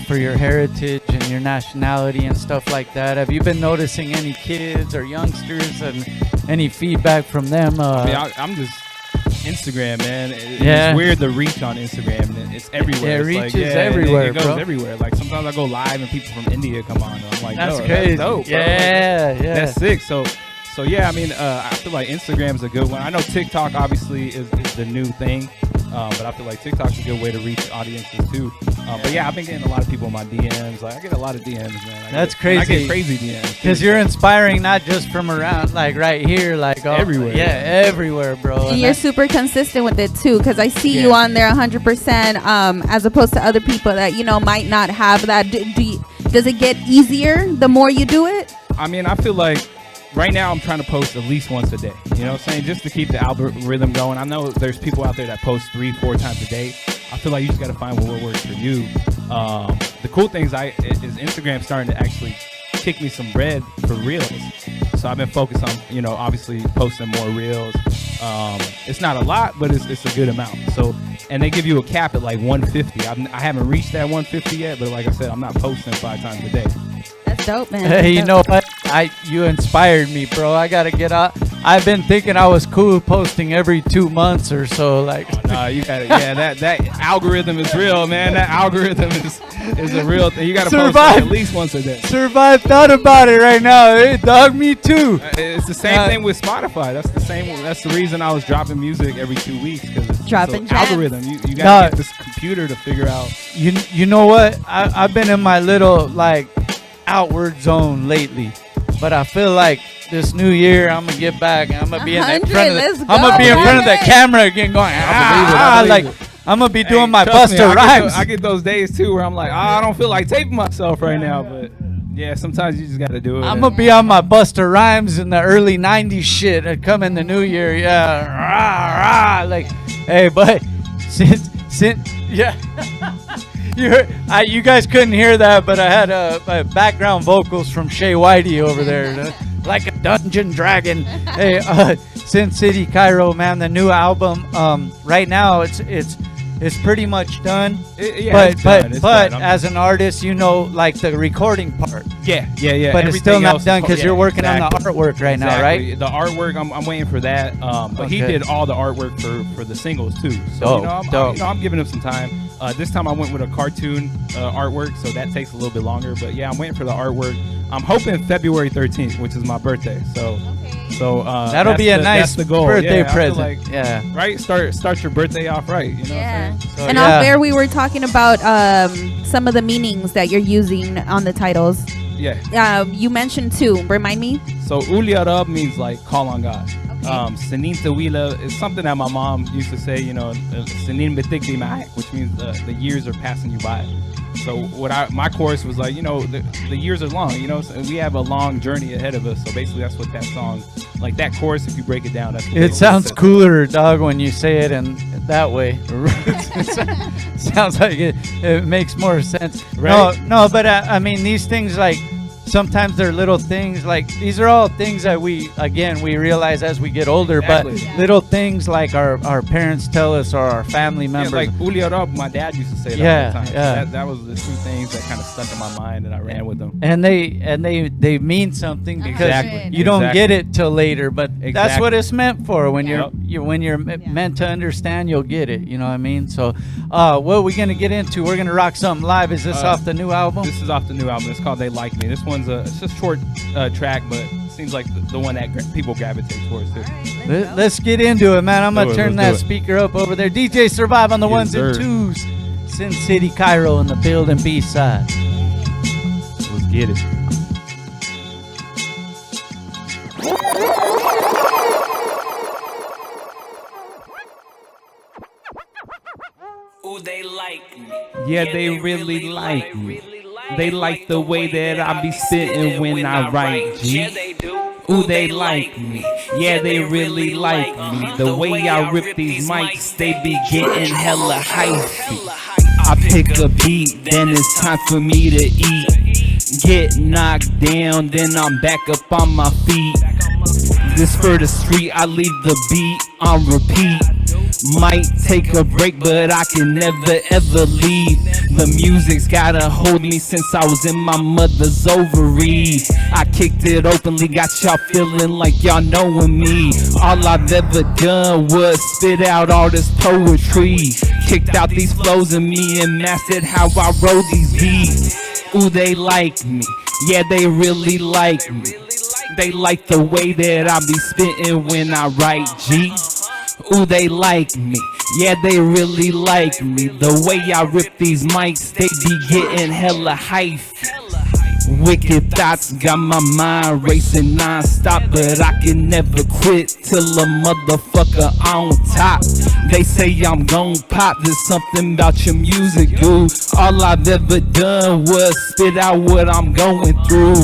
for your heritage and your nationality and stuff like that. Have you been noticing any kids or youngsters and any feedback from them? I'm just Instagram, man. It's weird the reach on Instagram. It's everywhere. It reaches everywhere, it goes bro. everywhere. Like sometimes I go live and people from India come on. And I'm like, that's no, crazy. That's dope, bro. Yeah. That's sick. So yeah, I mean, I feel like Instagram's a good one. I know TikTok obviously is the new thing, but I feel like TikTok's a good way to reach audiences too. But yeah, I've been getting a lot of people in my DMs. Like I get a lot of DMs, man. That's crazy. I get crazy DMs because you're inspiring not just from around, like right here, like everywhere. Yeah, everywhere, bro. And you're super consistent with it too, because I see you on there 100%, as opposed to other people that might not have that. Does it get easier the more you do it? I mean, I feel like right now I'm trying to post at least once a day. You know what I'm saying? Just to keep the algorithm going. I know there's people out there that post 3-4 times a day. I feel like you just got to find what works for you. The cool thing is Instagram starting to actually kick me some bread for reels. So I've been focused on, obviously posting more reels. It's not a lot, but it's a good amount. So, and they give you a cap at like 150. I haven't reached that 150 yet, but like I said, I'm not posting 5 times a day. That's dope, man. Hey, you know what? You inspired me, bro. I gotta get out. I've been thinking I was cool posting every 2 months or so. Like, no, you gotta. Yeah, that algorithm is real, man. That algorithm is a real thing. You gotta post at least once a day. Survive thought about it right now. Hey, dog, me too. It's the same thing with Spotify. That's the reason I was dropping music every 2 weeks, because Dropping gems. algorithm. You gotta get this computer to figure out. You know what? I've been in my little like outward zone lately, but I feel like this new year I'm gonna get back and I'm gonna be in front of the camera again, going like I'm gonna be doing my Busta Rhymes. I get those days too where I'm like, I don't feel like taping myself right now, but yeah, sometimes you just gotta do it. I'm gonna be on my Busta Rhymes in the early '90s shit and come in the new year, yeah, like, hey, but since yeah. You guys couldn't hear that, but I had background vocals from Shaye Whitey over there, like a dungeon dragon. Hey, Sin City Cairo, man, the new album. Right now, it's pretty much done. But as an artist, you know, like the recording part. Yeah. But it's still not done because you're working on the artwork right now, right? The artwork, I'm waiting for that. But he did all the artwork for the singles too. So I'm giving him some time. This time I went with a cartoon artwork, so that takes a little bit longer. But yeah, I'm waiting for the artwork. I'm hoping February 13th, which is my birthday. So that'll be a nice birthday present. Right. Start your birthday off right. You know. Yeah. And off air, we were talking about some of the meanings that you're using on the titles. Yeah. You mentioned two. Remind me. So Uliarab means like call on God. Sanin Tawila is something that my mom used to say, you know, Sanin Betikli Ma'ak, which means the years are passing you by. So my chorus was like, you know, the years are long, you know, so we have a long journey ahead of us. So basically that's what that song, like that chorus, if you break it down, that's what it sounds cooler, dog, when you say it in that way. Sounds like it makes more sense. Right? No, but I mean, these things, like, sometimes they're little things, like these are all things that we realize as we get older. Exactly. But little things like our parents tell us, or our family members. Yeah, like Uliarab, my dad used to say that all the time. Yeah. That was the two things that kind of stuck in my mind, and I ran with them. And they mean something because you don't get it till later, but that's what it's meant for. When you're meant to understand, you'll get it. You know what I mean? So, what are we gonna get into? We're gonna rock something live. Is this off the new album? This is off the new album. It's called They Like Me. This one's it's just a short track, but it seems like the one that people gravitate towards too. Let's get into it, man. I'm gonna turn that speaker up over there. DJ Survive on the ones and twos. Sin City Cairo in the building, B-side. Let's get it. Ooh, they like me. Yeah, they really like me. They like the way that I be spitting when I write, G. Ooh, they like me. Yeah, they really like me. The way I rip these mics, they be getting hella hypey. I pick a beat, then it's time for me to eat. Get knocked down, then I'm back up on my feet. This for the street, I leave the beat on repeat. Might take a break, but I can never ever leave. The music's gotta hold me since I was in my mother's ovaries. I kicked it openly, got y'all feeling like y'all knowing me. All I've ever done was spit out all this poetry. Kicked out these flows in me and mastered how I wrote these beats. Ooh, they like me. Yeah, they really like me. They like the way that I be spitting when I write, G. Ooh, they like me. Yeah, they really like me. The way I rip these mics, they be getting hella hype. Wicked thoughts got my mind racing non-stop, but I can never quit till a motherfucker on top. They say I'm gon' pop, there's something about your music, dude. All I've ever done was spit out what I'm going through.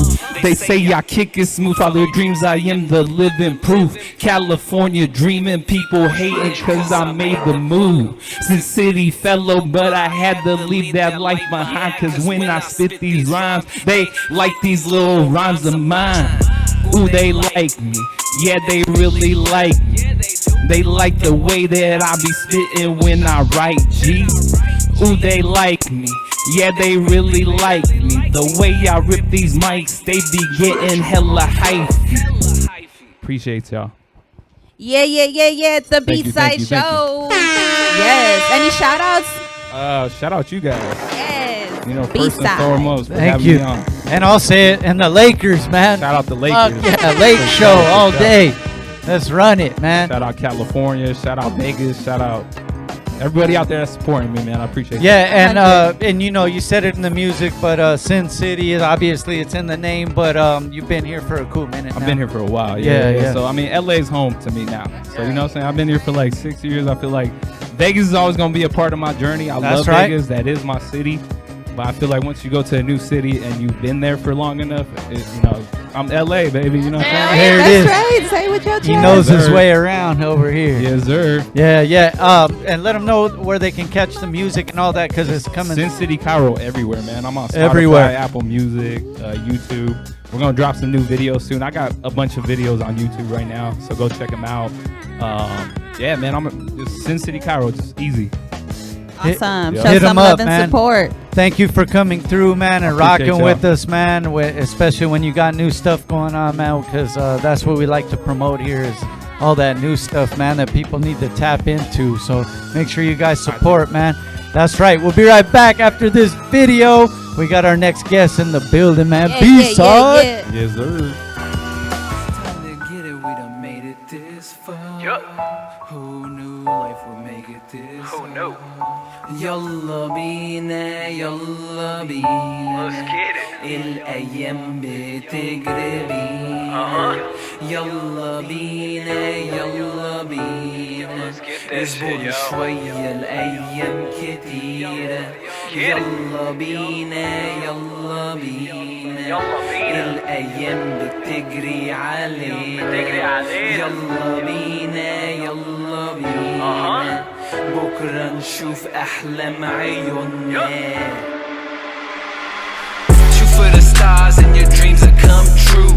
They say I kick it smooth, all their dreams, I am the living proof. California dreaming, people hating cause I made the move. Sin City fellow, but I had to leave that life behind, cause when I spit these rhymes, they like these little rhymes of mine. Ooh, they like me. Yeah, they really like me. They like the way that I be spitting when I write, G. Ooh, they like me. Yeah, they really like me. The way I rip these mics, they be getting hella hype. Appreciate y'all. Yeah. It's the B-side show. Yes. Any shout outs? Shout out you guys. Yes. You know, first and foremost, thank you. And I'll say it. And the Lakers, man. Shout out the Lakers. Yeah, Lake Show all day. Let's run it, man. Shout out California. Shout out Vegas. Shout out everybody out there that's supporting me, man, I appreciate Yeah, and you know, you said it in the music, but Sin City is obviously it's in the name, but you've been here for a cool minute. I've been here for a while. Yeah. So I mean, LA's home to me now. So you know what I'm saying? I've been here for like 6 years. I feel like Vegas is always gonna be a part of my journey. I love Vegas. That is my city. But I feel like once you go to a new city and you've been there for long enough, you know, I'm LA, baby. You know what I'm saying? Here it is. That's right. Say what your He knows his way around over here. Yes, sir. Yeah. And let them know where they can catch the music and all that because it's coming. Sin City Cairo everywhere, man. I'm on Spotify, everywhere. Apple Music, YouTube. We're gonna drop some new videos soon. I got a bunch of videos on YouTube right now, so go check them out. Yeah, man. Just Sin City Cairo, just easy. Awesome. Show Hit some them love up, and man. support. Thank you for coming through, man, and rocking y'all. with us, man. Especially when you got new stuff going on, man, because that's what we like to promote here is all that new stuff, man, that people need to tap into. So make sure you guys support, man. That's right. We'll be right back after this video. We got our next guest in the building, man. BSide. Yes, sir. Who knew life would make it this? Who knew? يلا بينا يلا بينا الأيام بتجري بينا يلا بينا يلا بينا اصبر شوية الأيام كتيرة يلا بينا يلا بينا الأيام بتجري علينا يلا بينا يلا بينا بكرة نشوف أحلام عيوننا Shoot for the stars and your dreams will come true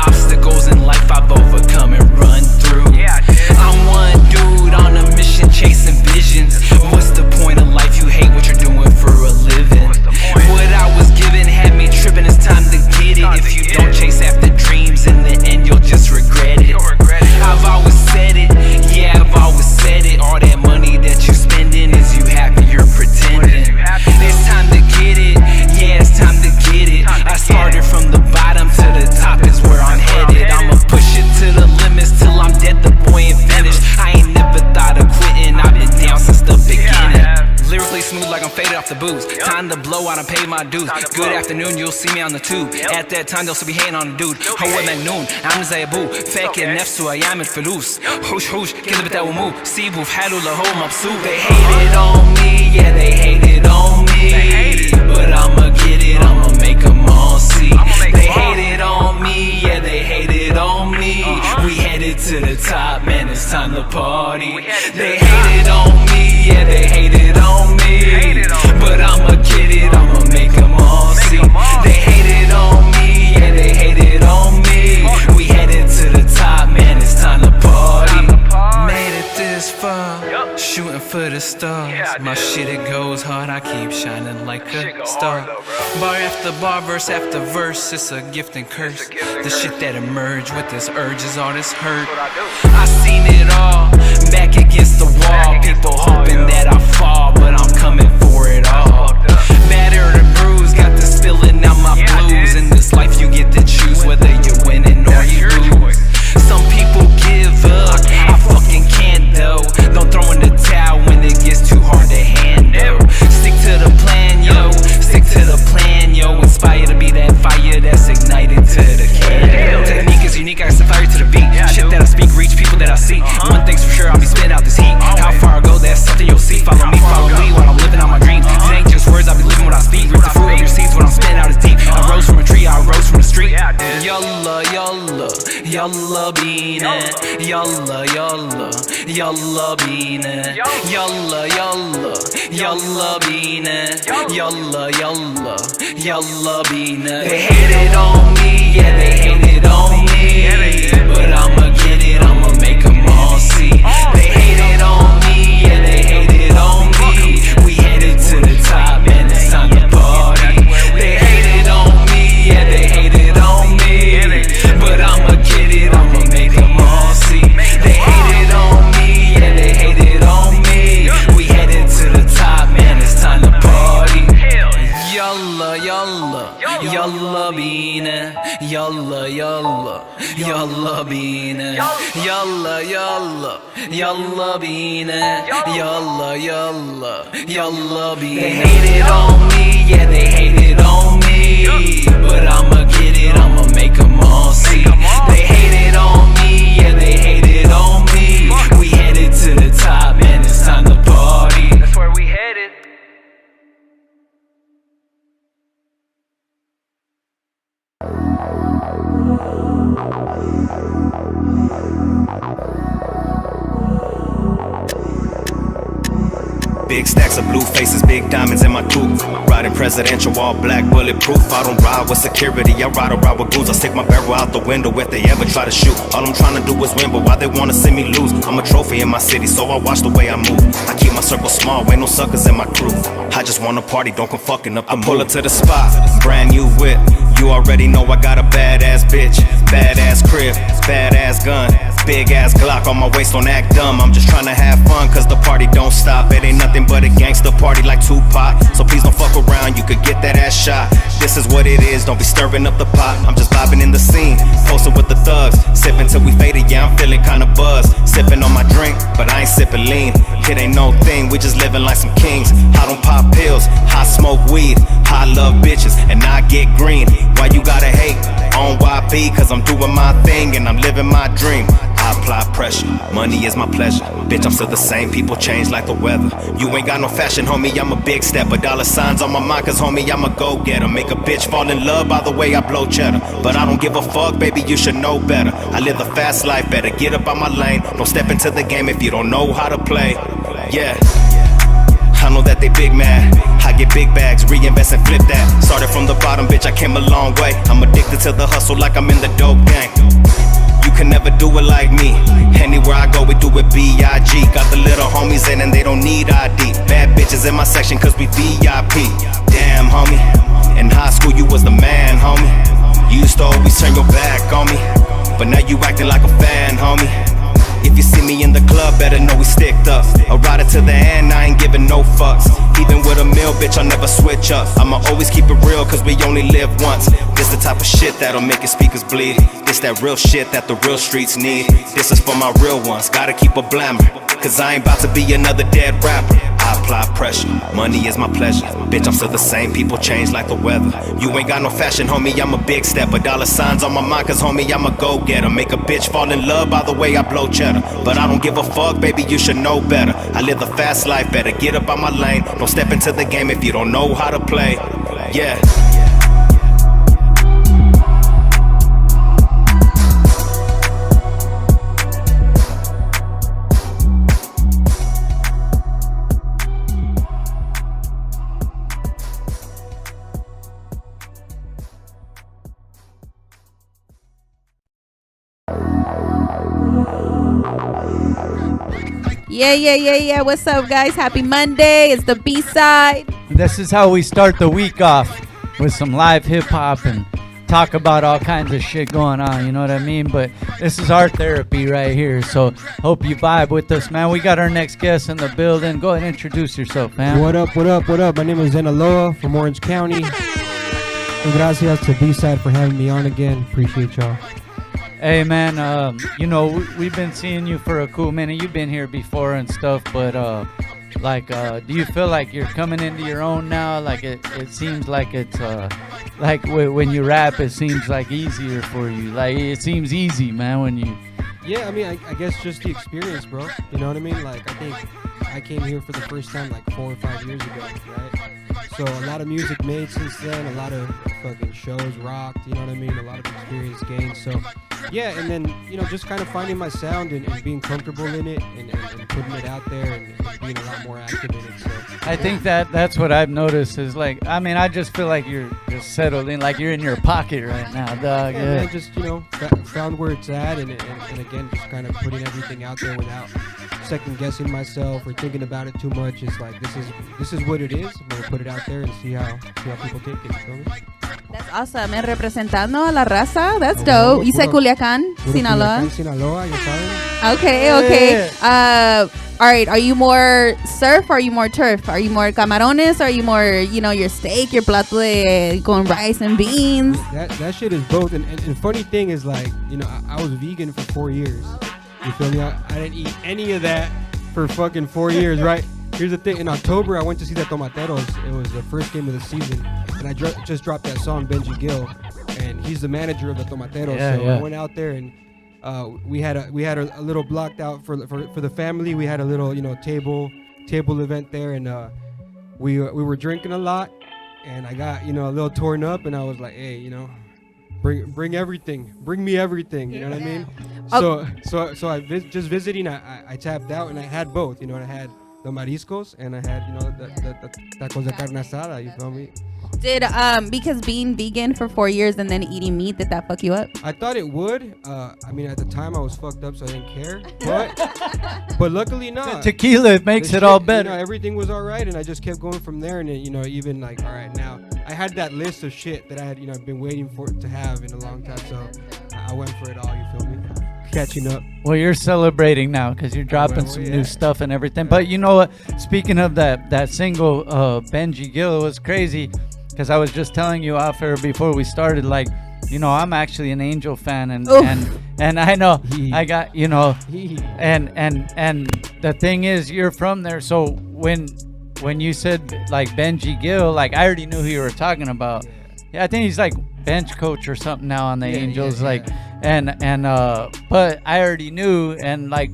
Obstacles in life I've overcome and run through I'm one dude on a mission chasing visions What's the point of life? You hate what you're doing for a living What I was given had me tripping, it's time to get it If you don't chase after dreams, in the end you'll just regret it I've always said it, yeah I've always said it All that money that you spending, is you happy, you're pretending It's time to get it, yeah it's time to get it I started from the bottom to the top is where I'm headed I'ma push it to the limits till I'm dead, the boy ain't finished I ain't never thought of quitting, I've been down since the beginning Lyrically smooth like I'm faded off the booze Time to blow, I done paid my dues Good afternoon, you'll see me on the tube At that time they'll still be hating on the dude هو مجنون عامل زي ابوه فاكر نفسه هيعمل فلوس حوش كده بتقوموه سيبه في حاله لو هو مبسوط They hated on me, yeah they hated on me But I'ma get it, I'ma make them all see They hated on me, yeah they hated on me We headed to the top, man it's time to party They hated on me, yeah they hated on me But I'ma get it, I'ma make them all see They hated on me, yeah they hated on me We headed to the top, man it's time to party Made it this far, shooting for the stars My shit it goes hard, I keep shining like a star Bar after bar, verse after verse, it's a gift and curse The shit that emerged with this urge is all this hurt I seen it all, back against the wall People hoping that I fall, but I'm coming for it all Battered and bruised, got to spilling out my blues In this life you get to choose whether you're winning or you lose Some people give up, I fucking can't though Don't throw in the towel when it gets too hard to handle Stick to the plan, yo, stick to the plan, yo Inspired to be that fire that's ignited to the candle Technique is unique, I set fire to the beat Shit that I speak, reach people that I see One thing's for sure, I'll be spitting out this heat How far I go, that's something you'll see Follow me while I'm living out my dreams These ain't just words, I'll be living what I speak Reap the fruit of your seeds, what I'm spitting out is deep I rose from a tree, I rose from the street Yalla, yalla, yalla bina Yalla, yalla, yalla bina Yalla, yalla, yalla bina Yalla, yalla, yalla bina They hated on me, yeah they hated on me But I'ma get it, I'ma make them all see They hated on me, yeah they hated on me We headed to the top, man it's time to party They hated on me, yeah they hated on me But I'ma get it, I'ma make them all see They hated on me, yeah they hated on me We headed to the top, man it's time to party Yalla, yalla, yalla Yalla bina, yalla yalla, yalla bina, yalla yalla, yalla bina, yalla yalla, yalla bina. They hated on me, yeah, they hated on me, but I'ma get it, I'ma make them all see. They hated on me, yeah, they hated on me. We headed to the top, and it's time to party. That's where we headed. Big stacks of blue faces, big diamonds in my coupe. Riding presidential, all black, bulletproof. I don't ride with security, I ride around with goons. I stick my barrel out the window if they ever try to shoot. All I'm trying to do is win, but why they wanna see me lose? I'm a trophy in my city, so I watch the way I move. I keep my circle small, ain't no suckers in my crew. I just wanna party, don't come fucking up the mood. I pull up to the spot, brand new whip. You already know I got a badass bitch, badass crib, badass gun, big ass Glock on my waist, don't act dumb. I'm just trying to have fun, cause the party don't stop. It ain't nothing but a gangster party like Tupac. So please don't fuck around, you could get that ass shot. This is what it is, don't be stirring up the pot. I'm just vibing in the scene, posted with the thugs. Sipping till we faded, yeah, I'm feeling kinda buzzed. Sipping on my drink, but I ain't sipping lean. It ain't no thing, we just living like some kings. I don't pop pills, I smoke weed. I love bitches, and I get green. Why you gotta hate on YB? Cause I'm doing my thing, and I'm living my dream. I apply pressure, money is my pleasure. Bitch, I'm still the same, people change like the weather. You ain't got no fashion, homie, I'm a big stepper. Dollar signs on my mind, cause homie, I'm a go-getter. Make a bitch fall in love by the way I blow cheddar. But I don't give a fuck, baby, you should know better. I live the fast life, better get up on my lane. Don't step into the game if you don't know how to play. Yeah, I know that they big mad. I get big bags, reinvest and flip that. Started from the bottom, bitch, I came a long way. I'm addicted to the hustle like I'm in the dope gang. You can never do it like me. Anywhere I go, we do it B.I.G. Got the little homies in and they don't need ID. Bad bitches in my section cause we VIP. Damn, homie, in high school you was the man, homie. You used to always turn your back on me, but now you acting like a fan, homie. If you see me in the club, better know we sticked up. I ride it to the end, I ain't giving no fucks. Even with a meal, bitch, I'll never switch up. I'ma always keep it real, cause we only live once. This the type of shit that'll make your speakers bleed. This that real shit that the real streets need. This is for my real ones, gotta keep a glamour. Cause I ain't about to be another dead rapper. I apply pressure, money is my pleasure. Bitch, I'm still the same, people change like the weather. You ain't got no fashion, homie, I'm a big stepper. Dollar signs on my mind, cause homie, I'm a go-getter. Make a bitch fall in love by the way I blow cheddar. But I don't give a fuck, baby, you should know better. I live the fast life, better get up on my lane. Don't step into the game if you don't know how to play. Yeah. Yeah. What's up, guys? Happy Monday. It's the B-side. This is how we start the week off, with some live hip-hop and talk about all kinds of shit going on, you know what I mean? But this is our therapy right here, so hope you vibe with us, man. We got our next guest in the building. Go ahead and introduce yourself, man. What up? My name is Zenaloa from Orange County. And gracias to B-side for having me on again. Appreciate y'all. Hey, man, you know, we've been seeing you for a cool minute. You've been here before and stuff, but, do you feel like you're coming into your own now? Like, it seems like it's, like, when you rap, it seems like easier for you. Like, it seems easy, man, when you... Yeah, I mean, I guess just the experience, bro. You know what I mean? Like, I think I came here for the first time, like, 4 or 5 years ago, right? So a lot of music made since then, a lot of fucking shows rocked, you know what I mean? A lot of experience gained, so... Yeah, and then, you know, just kind of finding my sound and being comfortable in it and putting it out there and being a lot more active in it. So I think that's what I've noticed is, like, I mean, I just feel like you're just settled in, like you're in your pocket right now, dog. Yeah, man, just, you know, found where it's at and again, just kind of putting everything out there without second guessing myself or thinking about it too much. It's like, this is what it is. I'm going to put it out there and see how people take it. You feel me? That's awesome. And representando a la raza. That's dope. You said Culiacán, Sinaloa. Sinaloa, you saben. Okay. All right, are you more surf or are you more turf? Are you more camarones or are you more, your steak, your plato con rice and beans? That shit is both. And funny thing is, like, I was vegan for 4 years. You feel me? I didn't eat any of that for fucking 4 years, right? Here's the thing. In October, I went to see the Tomateros. It was the first game of the season. And I just dropped that song, Benji Gill. And he's the manager of the Tomateros. I went out there and we had a little blocked out for the family. We had a little table event there, and we were drinking a lot, and I got a little torn up, and I was like, hey, bring everything, bring me everything, you know what I mean? So I just visiting, I tapped out, and I had both, and I had the mariscos, and I had the tacos de carne asada, you feel me? Did because being vegan for 4 years and then eating meat, did that fuck you up? I thought it would. I mean, at the time I was fucked up, so I didn't care. But luckily not. Tequila makes it all better. Everything was all right, and I just kept going from there. And even like, all right, now I had that list of shit that I had been waiting for it to have in a long time. So I went for it all. You feel me? Catching up. Well, you're celebrating now because you're dropping some new stuff and everything. But you know what? Speaking of that single, Benji Gill, it was crazy. Because I was just telling you off air before we started, like, I'm actually an Angel fan, and I know I got, and the thing is, you're from there, so when you said like Benji Gill, like I already knew who you were talking about. Yeah, I think he's like bench coach or something now on the Angels, like, and but I already knew, and like.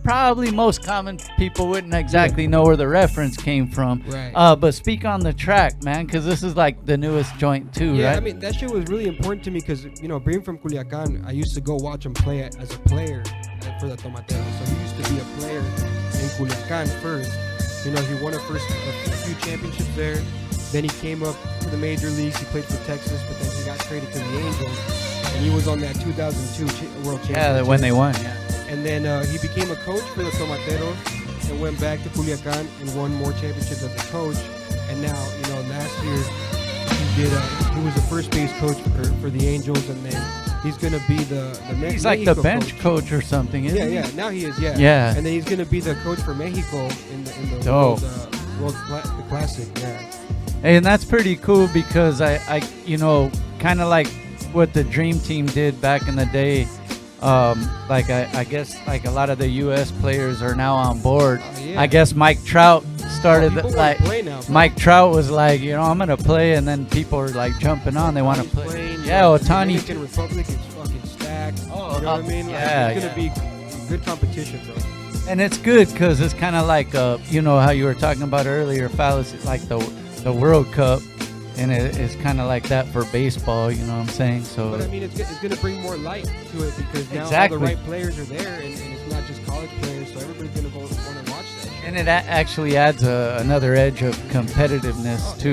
Probably most common people wouldn't exactly know where the reference came from. Right. But speak on the track, man, because this is like the newest joint too, right? I mean, that shit was really important to me because, being from Culiacan, I used to go watch him play as a player for the Tomateros. So he used to be a player in Culiacan first. He won a few championships there. Then he came up to the major leagues. He played for Texas, but then he got traded to the Angels. And he was on that 2002 World Championship. Yeah, when they won, yeah. And then he became a coach for the Tomateros and went back to Culiacan and won more championships as a coach. And now, last year he was the first base coach for the Angels, and then he's going to be the he's like the bench coach or something, isn't he? Yeah, now he is, yeah. Yeah. And then he's going to be the coach for Mexico in the World Classic, yeah. Hey, and that's pretty cool because I kind of like what the Dream Team did back in the day. Like I guess like a lot of the U.S. players are now on board. I guess Mike Trout started Mike Trout was like, I'm gonna play, and then people are like jumping on. They want to play. Yeah, Ohtani. Dominican Republic is fucking stacked. You know what I mean? It's gonna be good competition, bro. And it's good because it's kind of like how you were talking about earlier, Phalasee, like the World Cup. And it's kind of like that for baseball, you know what I'm saying? So, but I mean, it's going to bring more light to it because now all the right players are there, and it's not just college players, so everybody's going to want to watch that. And it actually adds another edge of competitiveness to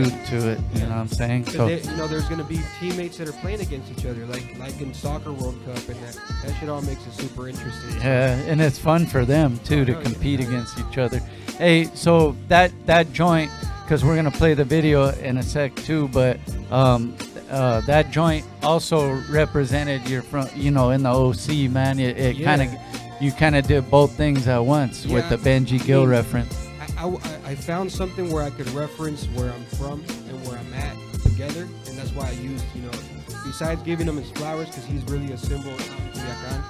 it, you know what I'm saying? So there's going to be teammates that are playing against each other, like in Soccer World Cup, and that shit all makes it super interesting. Yeah, and it's fun for them too to compete against each other. Hey, so that joint. Because we're gonna play the video in a sec too, but that joint also represented your front, in the OC, man. You kind of did both things at once with the Benji Gill reference. I found something where I could reference where I'm from and where I'm at together, and that's why I used, besides giving him his flowers, because he's really a symbol of Culiacan.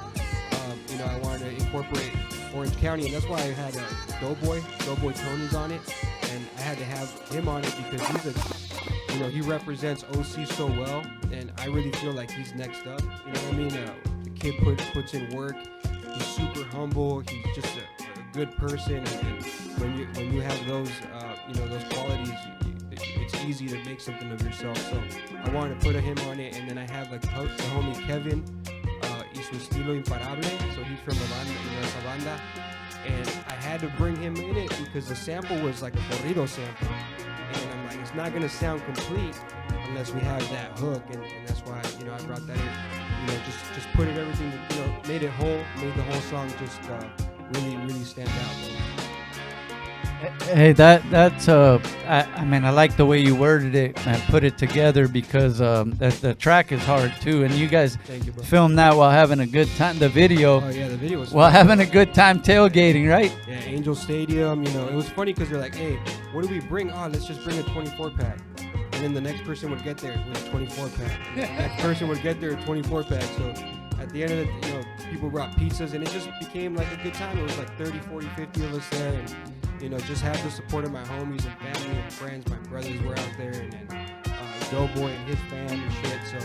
I wanted to incorporate Orange County, and that's why I had Doughboy Tony's on it. And I had to have him on it because he's he represents OC so well, and I really feel like he's next up. You know what I mean? The kid puts in work. He's super humble. He's just a good person, and when you have those those qualities, it's easy to make something of yourself. So I wanted to put him on it, and then I have the homie Kevin, y su estilo imparable. So he's from esa banda. And I had to bring him in it because the sample was like a corrido sample. And I'm like, it's not going to sound complete unless we have that hook. And that's why, I brought that in. Just put it everything, made it whole, made the whole song just really, really stand out. Hey, that's I mean, I like the way you worded it and put it together because the track is hard too, and you guys filmed that while having a good time. The video, Oh yeah, the video was while fun. having a good time tailgating, right? Yeah, Angel Stadium. You know, it was funny because they're like, "Hey, what do we bring? Oh, let's just bring a 24 pack." And then the next person would get there with a 24 pack. Next person would get there a 24 pack. So at the end of it, you know, people brought pizzas, and it just became like a good time. It was like 30, 40, 50 of us there, and you know, just had the support of my homies and family and friends. My brothers were out there, and then Doughboy and his fam and shit. So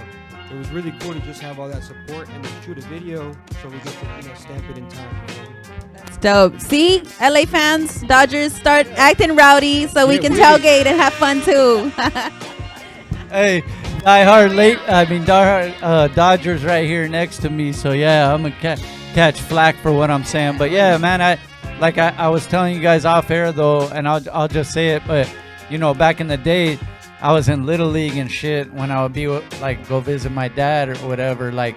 it was really cool to just have all that support and to shoot a video so we get to stamp it in time. You know? That's dope. See, LA fans, Dodgers start acting rowdy so we can tailgate and have fun too. Hey, Dodgers right here next to me. So yeah, I'm gonna catch flack for what I'm saying. But yeah, man, I was telling you guys off air though, and I'll just say it. But you know, back in the day, I was in Little League and shit. When I would be like go visit my dad or whatever, like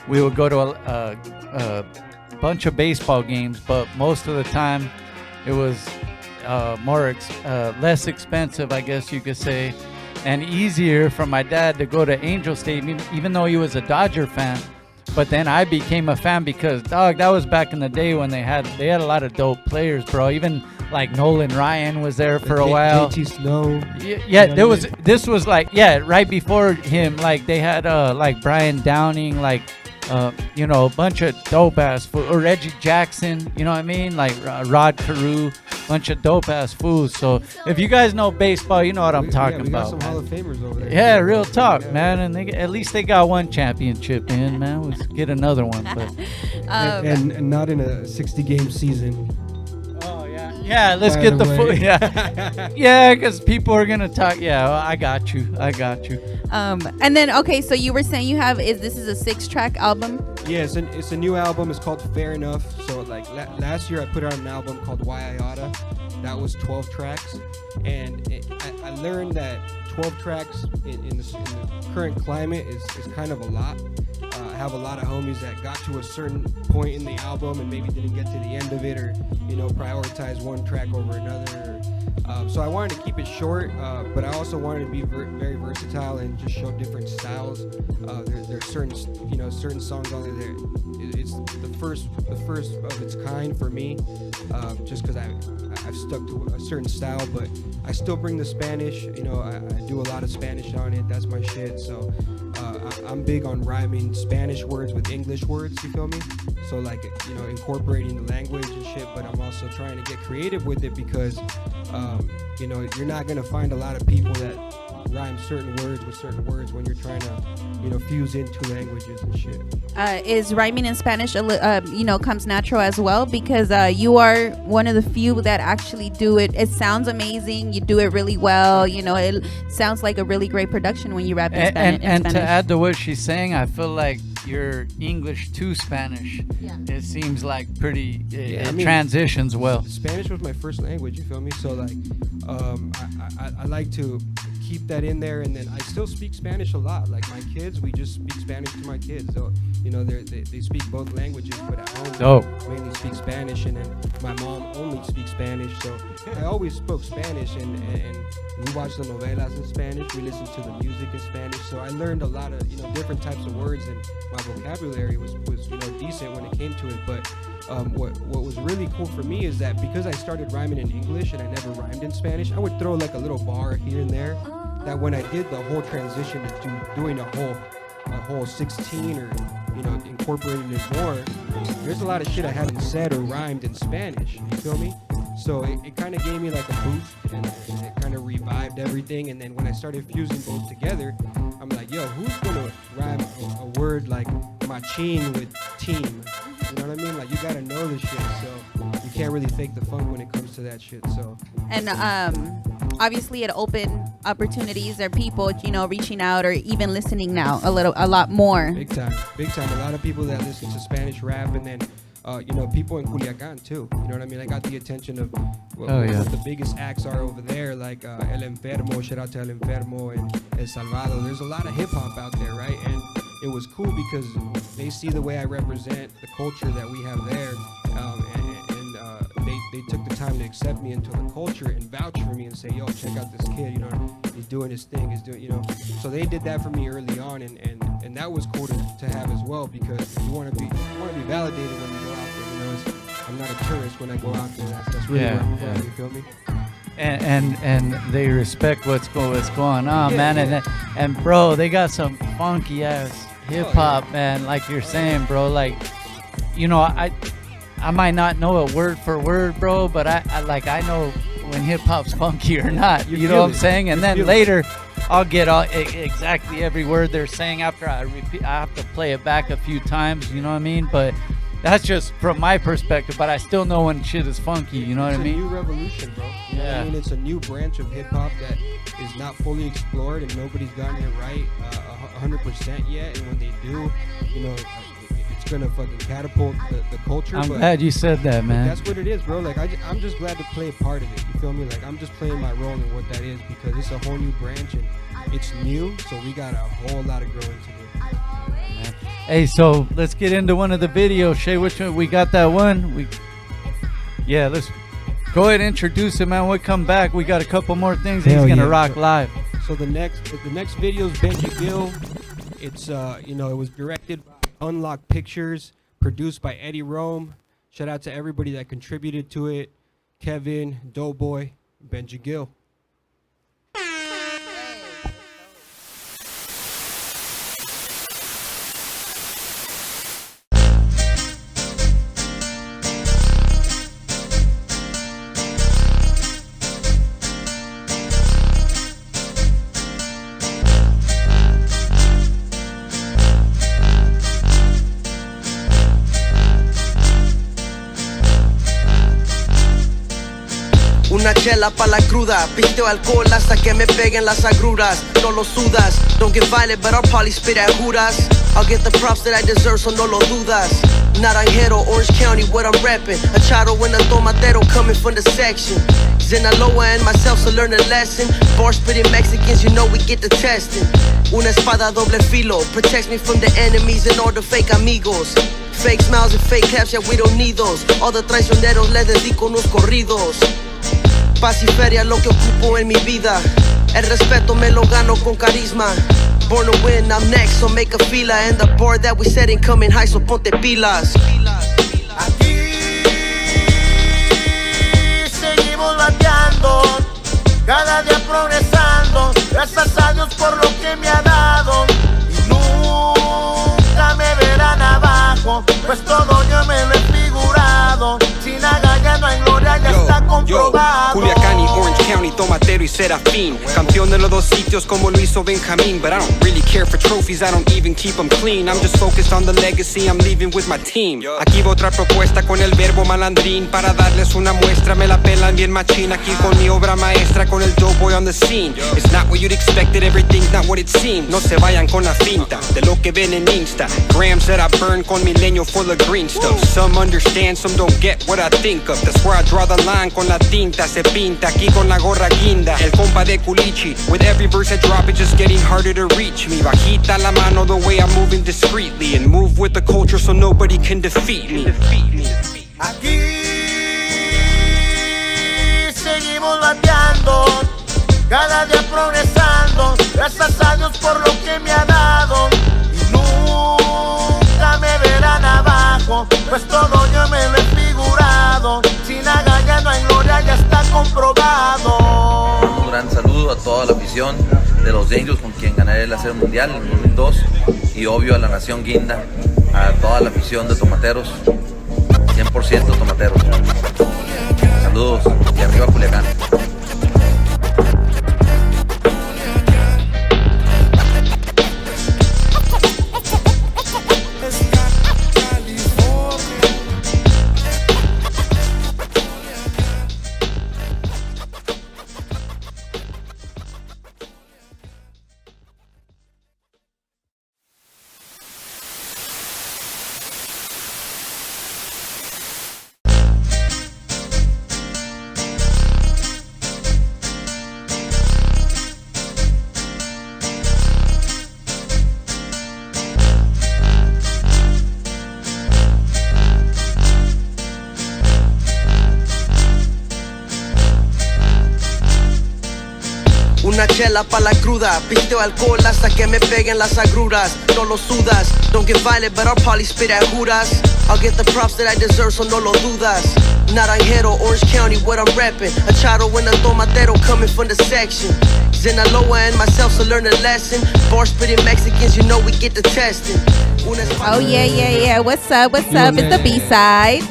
we would go to a bunch of baseball games. But most of the time, it was less expensive, I guess you could say, and easier for my dad to go to Angel Stadium, even though he was a Dodger fan. But then I became a fan because, dog, that was back in the day when they had a lot of dope players, bro. Even like Nolan Ryan was there for a while. JT Snow. Yeah, this was like, right before him. Like they had like Brian Downing, like you know, a bunch of dope ass fools, or Reggie Jackson, you know what I mean? Like Rod Carew, bunch of dope ass fools. So if you guys know baseball, you know what I'm talking we got about. some Hall of Famers over there. Yeah, real talk, man. And at least they got one championship in, man. Let's get another one. But and not in a 60-game season. yeah, let's get the foot. Yeah, because people are gonna talk. Yeah, well, I got you. And then okay, so you were saying this is a 6-track album? Yeah, it's a new album. It's called Fair Enough. So like last year I put out an album called Why I Oughta. That was 12 tracks, and I learned that 12 tracks in the current climate is kind of a lot. I have a lot of homies that got to a certain point in the album and maybe didn't get to the end of it, or you know, prioritize one track over another. So I wanted to keep it short, but I also wanted to be very versatile and just show different styles. There's certain songs on there. It's the first of its kind for me, just because I've stuck to a certain style, but I still bring the Spanish. You know, I do a lot of Spanish on it. That's my shit. So I'm big on rhyming Spanish words with English words. You feel me? So like, you know, incorporating the language and shit. But I'm also trying to get creative with it because, you know, you're not gonna find a lot of people that rhyme certain words with certain words when you're trying to, you know, fuse into languages and shit. Is rhyming in Spanish, you know, comes natural as well? Because you are one of the few that actually do it. It sounds amazing. You do it really well. You know, it sounds like a really great production when you rap in Spanish. And to add to what she's saying, I feel like your English to Spanish, it seems like pretty, it transitions well. Spanish was my first language, you feel me? So like, I like to keep that in there, and then I still speak Spanish a lot. Like my kids, we just speak Spanish to my kids. So, you know, they speak both languages, but at home they mainly speak Spanish, and then my mom only speaks Spanish. So I always spoke Spanish, and we watched the novelas in Spanish. We listened to the music in Spanish. So I learned a lot of, you know, different types of words, and my vocabulary was you know, decent when it came to it. But what was really cool for me is that because I started rhyming in English and I never rhymed in Spanish, I would throw like a little bar here and there. That when I did the whole transition to doing a whole 16, or you know, incorporating it more, there's a lot of shit I haven't said or rhymed in Spanish. You feel me? So it kind of gave me like a boost, and it kind of revived everything. And then when I started fusing both together, I'm like, yo, who's gonna rhyme a word like machine with team? You know what I mean? Like, you gotta know the shit, so you can't really fake the funk when it comes to that shit. So and obviously it opened opportunities. There are people, you know, reaching out or even listening now a lot more. Big time. A lot of people that listen to Spanish rap, and then you know, people in Culiacan too. You know what I mean? I got the attention of what the biggest acts are over there, like El Enfermo, shout out to El Enfermo, and El Salvador. There's a lot of hip hop out there, right? And it was cool because they see the way I represent the culture that we have there, and they took the time to accept me into the culture and vouch for me and say, yo, check out this kid, you know, he's doing his thing, he's doing, you know. So they did that for me early on, and that was cool to have as well, because you want to be validated when you go out there, you know. I'm not a tourist when I go out there. That's really where I'm from, you feel me? And they respect what's going on, man. And bro, they got some funky ass hip hop, man. Like you're saying, bro. Like, you know, I might not know it word for word, bro, but I know when hip hop's funky or not. You know what I'm saying? And then later, I'll get exactly every word they're saying after I repeat. I have to play it back a few times. You know what I mean? But that's just from my perspective, but I still know when shit is funky, you know what I mean? It's a new revolution, bro. You know what I mean? It's a new branch of hip-hop that is not fully explored, and nobody's gotten it right 100% yet, and when they do, you know, it's gonna fucking catapult the culture. I'm glad you said that, man. That's what it is, bro. Like, I'm just glad to play a part of it, you feel me? Like, I'm just playing my role in what that is, because it's a whole new branch, and it's new, so we got a whole lot of growing to do. Hey, so let's get into one of the videos. Shaye, which one? We got that one? Yeah, let's go ahead and introduce him, man. We'll come back. We got a couple more things he's going to rock live. So the next video is Benji Gill. It's, you know, it was directed by Unlock Pictures, produced by Eddie Rome. Shout out to everybody that contributed to it. Kevin, Doughboy, Benji Gill. Una chela pa' la cruda, pisteo alcohol hasta que me peguen las agruras. No lo sudas, don't get violent, but I'll probably spit at Judas. I'll get the props that I deserve, so no lo dudas. Naranjero, Orange County, what I'm reppin'. A charo and a tomatero coming from the section. Zenaloa and myself, so learn a lesson. Bar spitting Mexicans, you know we get the testing. Una espada doble filo, protects me from the enemies and all the fake amigos. Fake smiles and fake claps, yeah, we don't need those. All the traicioneros le dedico unos corridos. Paz y feria lo que ocupo en mi vida. El respeto me lo gano con carisma. Born to win, I'm next, so make a fila. And the bar that we setting coming high, so ponte pilas. Aquí seguimos bateando, cada día progresando. Gracias a Dios por lo que me ha dado. Y nunca me verán abajo, pues todo yo me lo he figurado. Sin agallas no hay gloria, ya está comprobado. Culiacán y Orange County, Tomatero y Serafín. Campeón de los dos sitios como lo hizo Benjamín. But I don't really care for trophies, I don't even keep them clean. I'm just focused on the legacy I'm leaving with my team. Aquí va otra propuesta con el verbo malandrín. Para darles una muestra, me la pelan bien machín. Aquí con mi obra maestra, con el Doughboy on the scene. It's not what you'd expected, everything's not what it seems. No se vayan con la finta de lo que ven en Insta. Grams that I burn con mi leño full of green stuff. Some understand, some don't get what I think of. That's where I draw the line, con la tinta se pinta. Aquí con la gorra guinda, el compa de culichi. With every verse I drop, it's just getting harder to reach me. Bajita la mano the way I'm moving discreetly. And move with the culture so nobody can defeat me. Aquí seguimos bateando, cada día progresando. Gracias a Dios por lo que me ha dado. Y nunca me verán abajo, pues todo yo me lo he figurado. Sin agallas no hay gloria, ya está comprobado. Un gran saludo a toda la afición de los Angels, con quien ganaré la Serie Mundial en 2002. Y obvio a la Nación Guinda, a toda la afición de Tomateros, 100% Tomateros. Saludos y arriba Culiacán. chela pa' la cruda. Pisteo alcohol hasta que me peguen las agruras. No lo sudas, don't get violent, but I'll probably spit at Judas. I'll get the props that I deserve, so no lo dudas. Naranjero, Orange County, what I'm reppin'. A charo and a tomatero coming from the section. Zenaloa and myself, so learn a lesson. Bar spitting Mexicans, you know we get the testing. Oh yeah. What's up? It's the B-side.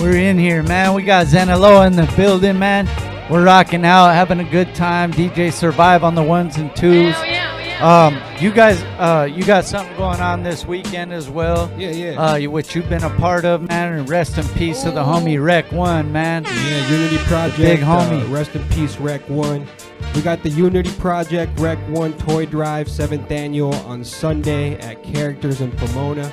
We're in here, man. We got Zenaloa in the building, man. We're rocking out, having a good time. DJ Survive on the ones and twos. You guys, you got something going on this weekend as well. Yeah. Which you've been a part of, man. And rest in peace to the homie Rec One, man. Yeah, Unity Project. The big homie. Rest in peace, Rec One. We got the Unity Project Rec One Toy Drive 7th annual on Sunday at Characters in Pomona.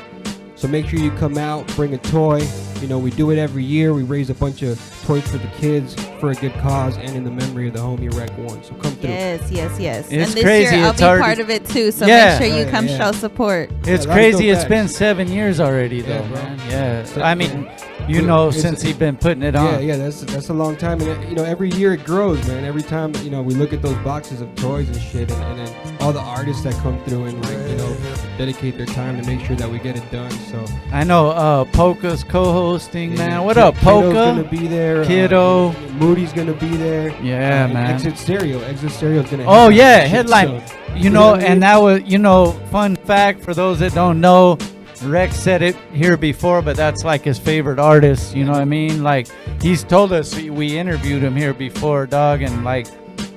So make sure you come out, bring a toy. You know, we do it every year. We raise a bunch of toys for the kids for a good cause and in the memory of the homie Rec One. So come through. Yes. It's and this crazy. year I'll It's be already- part of it too. So Yeah. make sure you come show support. It's Yeah, crazy. that's It's no been facts. 7 years already, though, Yeah, bro. man. Yeah. So- I mean, you know, since he's been putting it on. Yeah, that's a long time, and you know, every year it grows, man. Every time, you know, we look at those boxes of toys and shit, and then all the artists that come through and like, you know, dedicate their time to make sure that we get it done. So I know Polka's co-hosting, yeah, man. What up, Kiddo's Polka? gonna be there. Kiddo. Moody's gonna be there. Yeah, and man. Exit Stereo's gonna. Oh headline yeah, that shit, headline. so- You know, and that was, you know, fun fact for those that don't know, Rex said it here before, but that's like his favorite artist. You know what I mean? Like he's told us, we interviewed him here before, dog, and like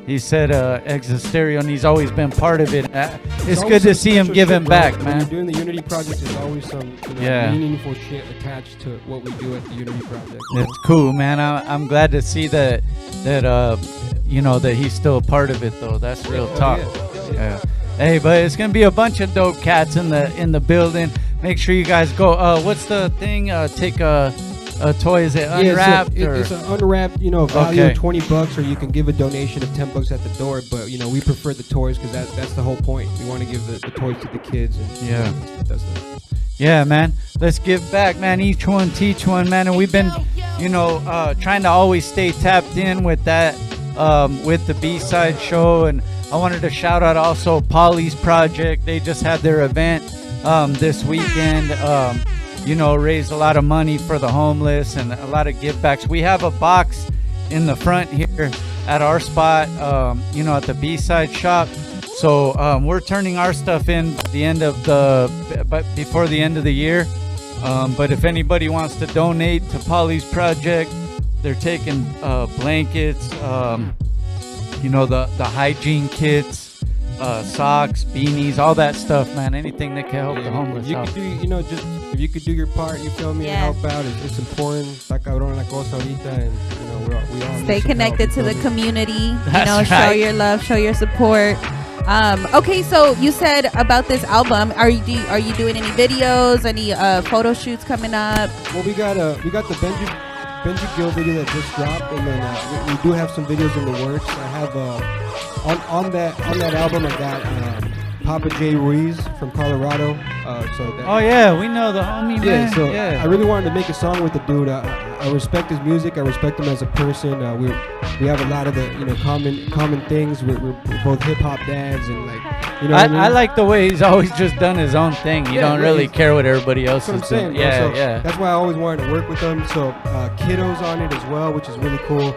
he said, Exit Stereo, and he's always been part of it. It's good to see him giving back, When man. you're doing the Unity Project, there's always some Yeah. meaningful shit attached to what we do at the Unity Project. It's cool, man. I'm glad to see that you know that he's still a part of it, though. That's real talk. Yeah. Hey, but it's gonna be a bunch of dope cats in the building. Make sure you guys go. What's the thing? Take a toy. Is it unwrapped? It's an unwrapped, you know, value Okay. of $20, or you can give a donation of $10 at the door. But you know, we prefer the toys because that's the whole point. We want to give the toys to the kids. And, Yeah. that's Yeah, man. Let's give back, man. Each one teach one, man. And we've been, you know, trying to always stay tapped in with that, with the B-side show. And I wanted to shout out also Polly's Project. They just had their event this weekend. You know, raised a lot of money for the homeless and a lot of give backs. We have a box in the front here at our spot, you know, at the B-side shop. So we're turning our stuff in before the end of the year. But if anybody wants to donate to Polly's Project, they're taking blankets, you know, the hygiene kits, socks, beanies, all that stuff, man. Anything that can help the homeless You out. could do, you know, just if you could do your part, you feel me, and help out. It's important. Está cabrón la cosa ahorita, and you know, we all Stay need some connected help, to you the feel me? community. You That's know, show right. your love, show your support. Okay, so you said about this album. Are you doing any videos, any photo shoots coming up? Well, we got the Benji Gill video that just dropped, and then we do have some videos in the works. I have on that album I got Papa J Ruiz from Colorado. Oh yeah, we know the homie, Yeah, man. so yeah. I really wanted to make a song with the dude. I respect his music. I respect him as a person. We have a lot of the common things. We're both hip hop dads, and like, you know what I mean? I like the way he's always just done his own thing. You Yeah, don't yeah, really he's- care what everybody else That's what is I'm saying. doing. bro. Yeah, So yeah. That's why I always wanted to work with them. So Kiddo's on it as well, which is really cool.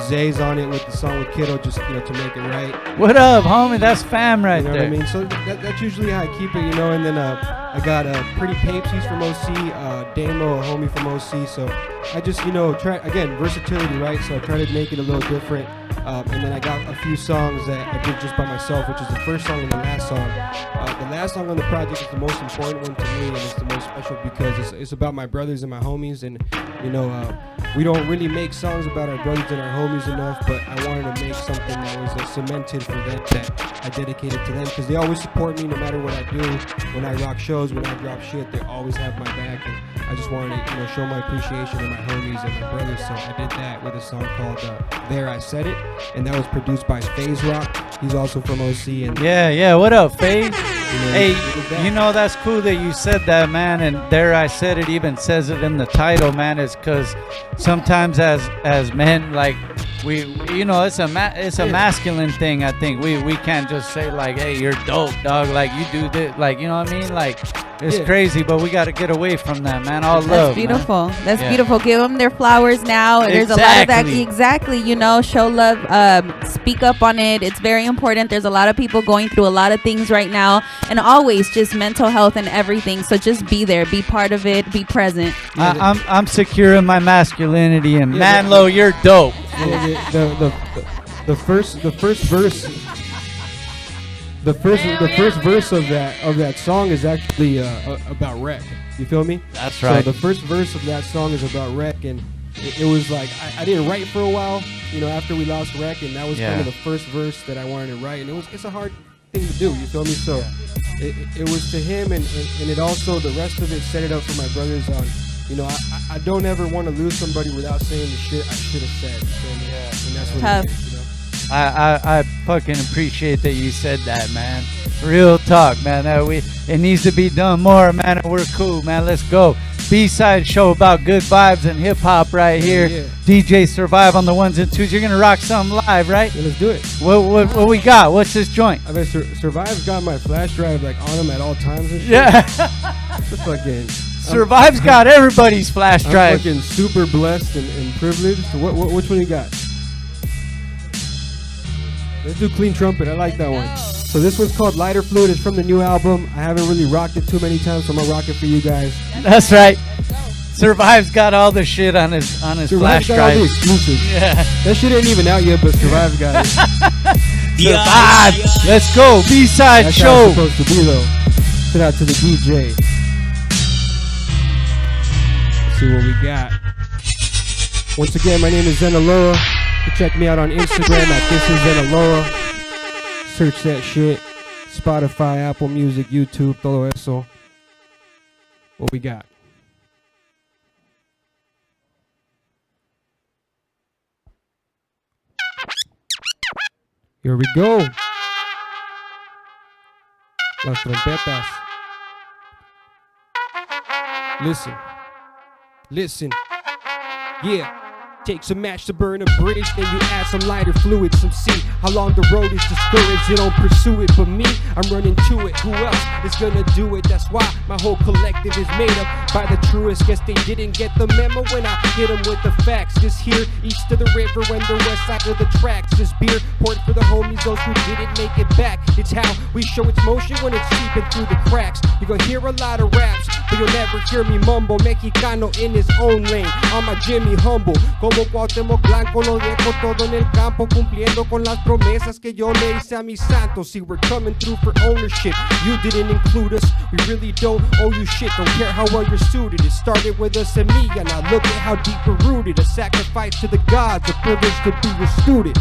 Zay's on it with the song with Kiddo, just to make it right. What up, homie? That's fam right You know there. what I mean? So that's usually how I keep it, you know. And then I got Pretty Papes, he's from OC, Damo, a homie from OC. So I just, try, again, versatility, right? So I try to make it a little different. And then I got a few songs that I did just by myself, which is the first song and the last song. The last song on the project is the most important one to me, and it's the most special because it's about my brothers and my homies. And, we don't really make songs about our brothers and our homies enough, but I wanted to make something that was cemented for them, that I dedicated to them, because they always support me no matter what I do. When I rock shows, when I drop shit, they always have my back, and I just wanted to show my appreciation to my homies and my brothers. So I did that with a song called There I Said It, and that was produced by FaZe Rock. He's also from OC. And Yeah. What up, FaZe? Hey, you know, that's cool that you said that, man. And there I said it, even says it in the title, man. Is because sometimes as men, like we, you know, it's a masculine thing. I think we can't just say like, hey, you're dope, dog. Like you do this, like, you know what I mean? Like it's crazy, but we got to get away from that, man. All love. That's beautiful. Man. That's beautiful. Give them their flowers now. There's a lot of that. Exactly. You know, show love. Speak up on it. It's very important. There's a lot of people going through a lot of things right now, and always just mental health and everything. So just be there, be part of it, be present. I'm secure in my masculinity, and Manlo, you're dope. The first verse. The first verse of that song is actually about wreck. You feel me? That's right. So the first verse of that song is about wreck, and it was like I didn't write for a while, you know, after we lost wreck, and that was kind of the first verse that I wanted to write, and it's a hard thing to do. You feel me? So it was to him, and it also, the rest of it set it up for my brothers on. You know, I don't ever want to lose somebody without saying the shit I should have said. You feel me? Yeah. And that's what Tough. it is, you know? I fucking appreciate that you said that, man. Real talk, man. It needs to be done more, man. And we're cool, man. Let's go. B-side show about good vibes and hip hop right here. Yeah. DJ Survive on the ones and twos. You're gonna rock something live, right? Yeah, let's do it. What we got? What's this joint? I mean, Survive's got my flash drive like on him at all times and shit. Yeah. It's fucking. Survive's got everybody's flash drive. I'm fucking super blessed and privileged. So which one you got? Let's do Clean Trumpet. I like that one. So this one's called Lighter Fluid. It's from the new album. I haven't really rocked it too many times, so I'm gonna rock it for you guys. That's right. Survive's got all the shit on his flash got drive. all the exclusives. Yeah. That shit ain't even out yet, but Survive got it. Survive. Let's go. B-side That's show. how it's supposed to be, though. Shout out to the DJ. Let's see what we got. Once again, my name is Zenaloa. You can check me out on Instagram at This Is Zenaloa. Search that shit. Spotify, Apple Music, YouTube, todo eso. What we got? Here we go. Las trompetas. Listen. Listen. Yeah. Take some match to burn a British, then you add some lighter fluid, some C. How long the road is discouraged, you don't pursue it. But me, I'm running to it. Who else is gonna do it? That's why my whole collective is made up by the truest. Guess they didn't get the memo when I hit them with the facts. Just here, east of the river and the west side of the tracks. This beer poured for the homies, those who didn't make it back. It's how we show its motion when it's seeping through the cracks. You're gonna hear a lot of raps, but you'll never hear me mumble. Mexicano in his own lane, on my Jimmy humble. Como Cuauhtémoc Blanco, lo dejo todo en el campo, cumpliendo con las promesas que yo le hice a mis santos. See, we're coming through for ownership. You didn't include us, we really don't owe you shit. Don't care how well you're suited. It started with a semilla, now look at how deep we're rooted. A sacrifice to the gods, a privilege to be your student.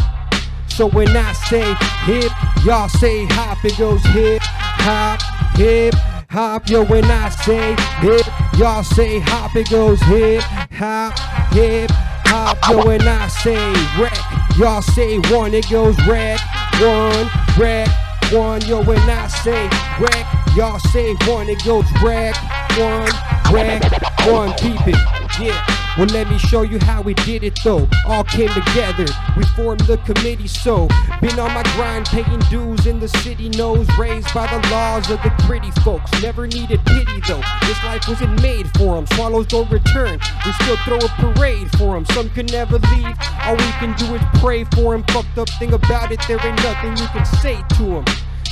So when I say hip, y'all say hop. It goes hip, hop, hip, hop. Yo, when I say hip, y'all say hop. It goes hip, hop, hip, hop. Yo, when I say wreck, y'all say one. It goes wreck, one, wreck, one. Yo, when I say wreck, y'all say one. It goes wreck, one, wreck, one. Keep it, yeah. Well, let me show you how we did it though. All came together, we formed the committee. So, been on my grind, paying dues in the city knows. Raised by the laws of the pretty folks. Never needed pity though, this life wasn't made for them. Swallows don't return, we still throw a parade for them. Some can never leave, all we can do is pray for them. Fucked up thing about it, there ain't nothing you can say to them.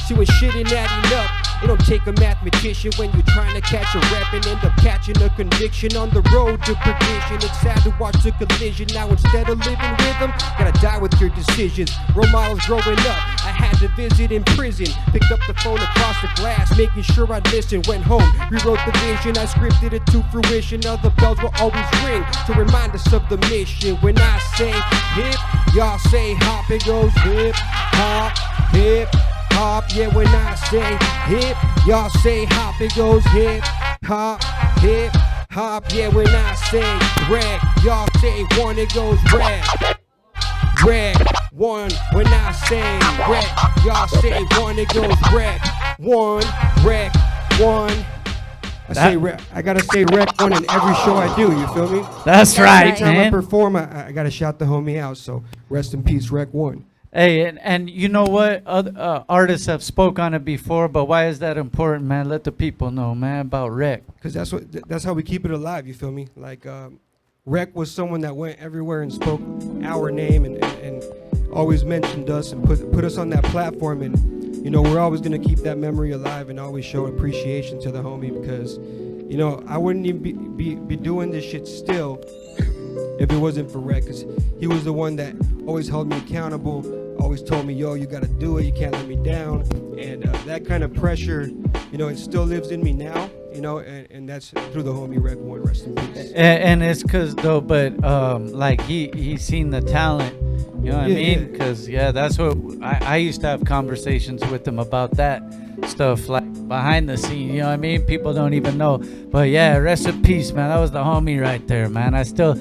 See when shit ain't adding up, it don't take a mathematician when you're trying to catch a rep and end up catching a conviction on the road to perdition. It's sad to watch the collision. Now instead of living with them, gotta die with your decisions. Role models growing up, I had to visit in prison. Picked up the phone across the glass, making sure I listened. Went home, rewrote the vision, I scripted it to fruition. Other bells will always ring to remind us of the mission. When I say hip, y'all say hop. It goes hip, hop, hip, hop. Yeah, when I say hip, y'all say hop. It goes hip, hop, hip, hop. Yeah, when I say rag, y'all say one. It goes rag, rag, one. When I say rag, y'all say one. It goes rag, one, Rec One. I gotta say Rec One in every show I do. You feel me? That's right, Every time man. I perform, I gotta shout the homie out. So rest in peace, Rec One. Hey, and you know what? Other artists have spoke on it before, but why is that important, man? Let the people know, man, about Rec. Because that's how we keep it alive. You feel me? Like Rec was someone that went everywhere and spoke our name and always mentioned us and put us on that platform. And you know, we're always gonna keep that memory alive and always show appreciation to the homie, because you know, I wouldn't even be doing this shit still if it wasn't for Rec, because he was the one that always held me accountable, always told me, yo, you gotta do it, you can't let me down. And that kind of pressure, you know, it still lives in me now, you know, and that's through the homie Rec One. Rest in peace. And it's cause though, but like he's seen the talent, you know what I mean? Cause that's what I used to have conversations with him about that stuff, like behind the scene, you know what I mean? People don't even know, but yeah, rest in peace, man. That was the homie right there, man. I still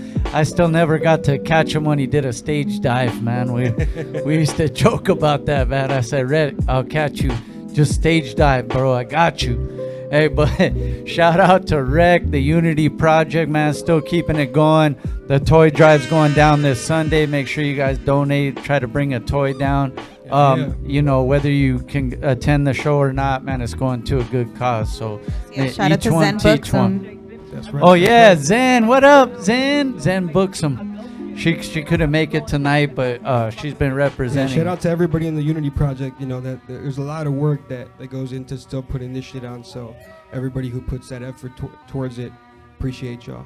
never got to catch him when he did a stage dive, man. We used to joke about that, man. I said, Red, I'll catch you, just stage dive, bro. I got you. Hey, but shout out to Rec, the Unity Project, man, still keeping it going. The toy drive's going down this Sunday. Make sure you guys donate, try to bring a toy down. You know, whether you can attend the show or not, man, it's going to a good cause. So Shout out to Zen Booksum. That's right. Oh yeah, Zen, what up, Zen? Zen Booksum. She couldn't make it tonight, but she's been representing. Shout out to everybody in the Unity Project. You know that there's a lot of work that goes into still putting this shit on. So everybody who puts that effort towards it, appreciate y'all.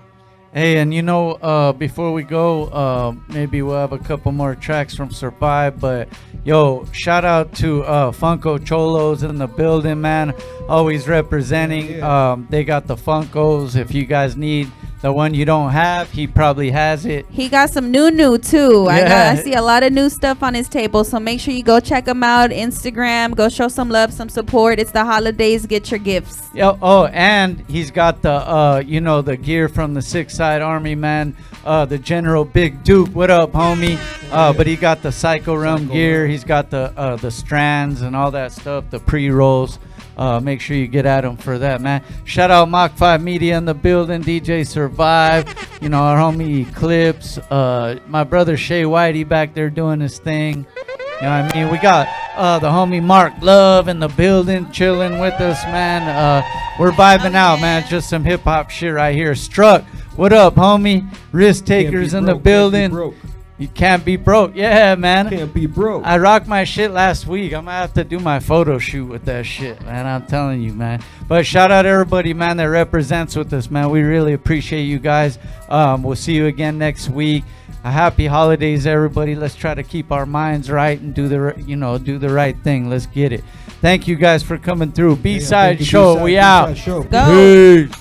Hey, and you know, before we go, maybe we'll have a couple more tracks from Survive, but yo, shout out to Funko Cholos in the building, man. Always representing. They got the Funkos. If you guys need the one you don't have, he probably has it. He got some new too. Yeah. I see a lot of new stuff on his table, so make sure you go check him out. Instagram, go show some love, some support. It's the holidays, get your gifts. Oh, and he's got the you know, the gear from the BSide Army, man. The General Big Duke, what up, homie? But he got the Psycho Realm gear. He's got the strands and all that stuff, the pre-rolls. Make sure you get at him for that, man. Shout out Mach 5 Media in the building, DJ Survive, you know, our homie Eclipse, my brother Shaye Whitey back there doing his thing. You know what I mean? We got the homie Mark Love in the building chilling with us, man. We're vibing out, man. Just some hip hop shit right here. Struck, what up, homie? Risk Takers in the building. You can't be broke. Yeah, man. Can't be broke. I rocked my shit last week. I'm gonna have to do my photo shoot with that shit, man. I'm telling you, man. But shout out everybody, man, that represents with us, man. We really appreciate you guys. We'll see you again next week. Happy holidays, everybody. Let's try to keep our minds right and do the right thing. Let's get it. Thank you guys for coming through. B-Side Show. B-Side, We B-Side out. Show. Go. Peace.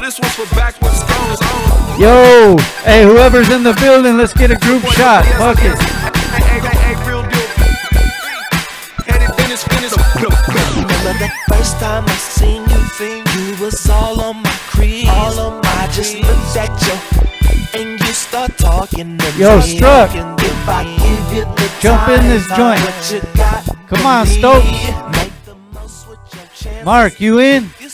this one's for backwards stoners. Yo, hey, whoever's in the building, let's get a group shot. Fuck it. Remember the first time I seen you was all on my creep. I just looked at you and you start talking to Yo, me. Struck. If I give you the Jump in this time, joint. what you got Come on, for me? Stokes. Mark, you in?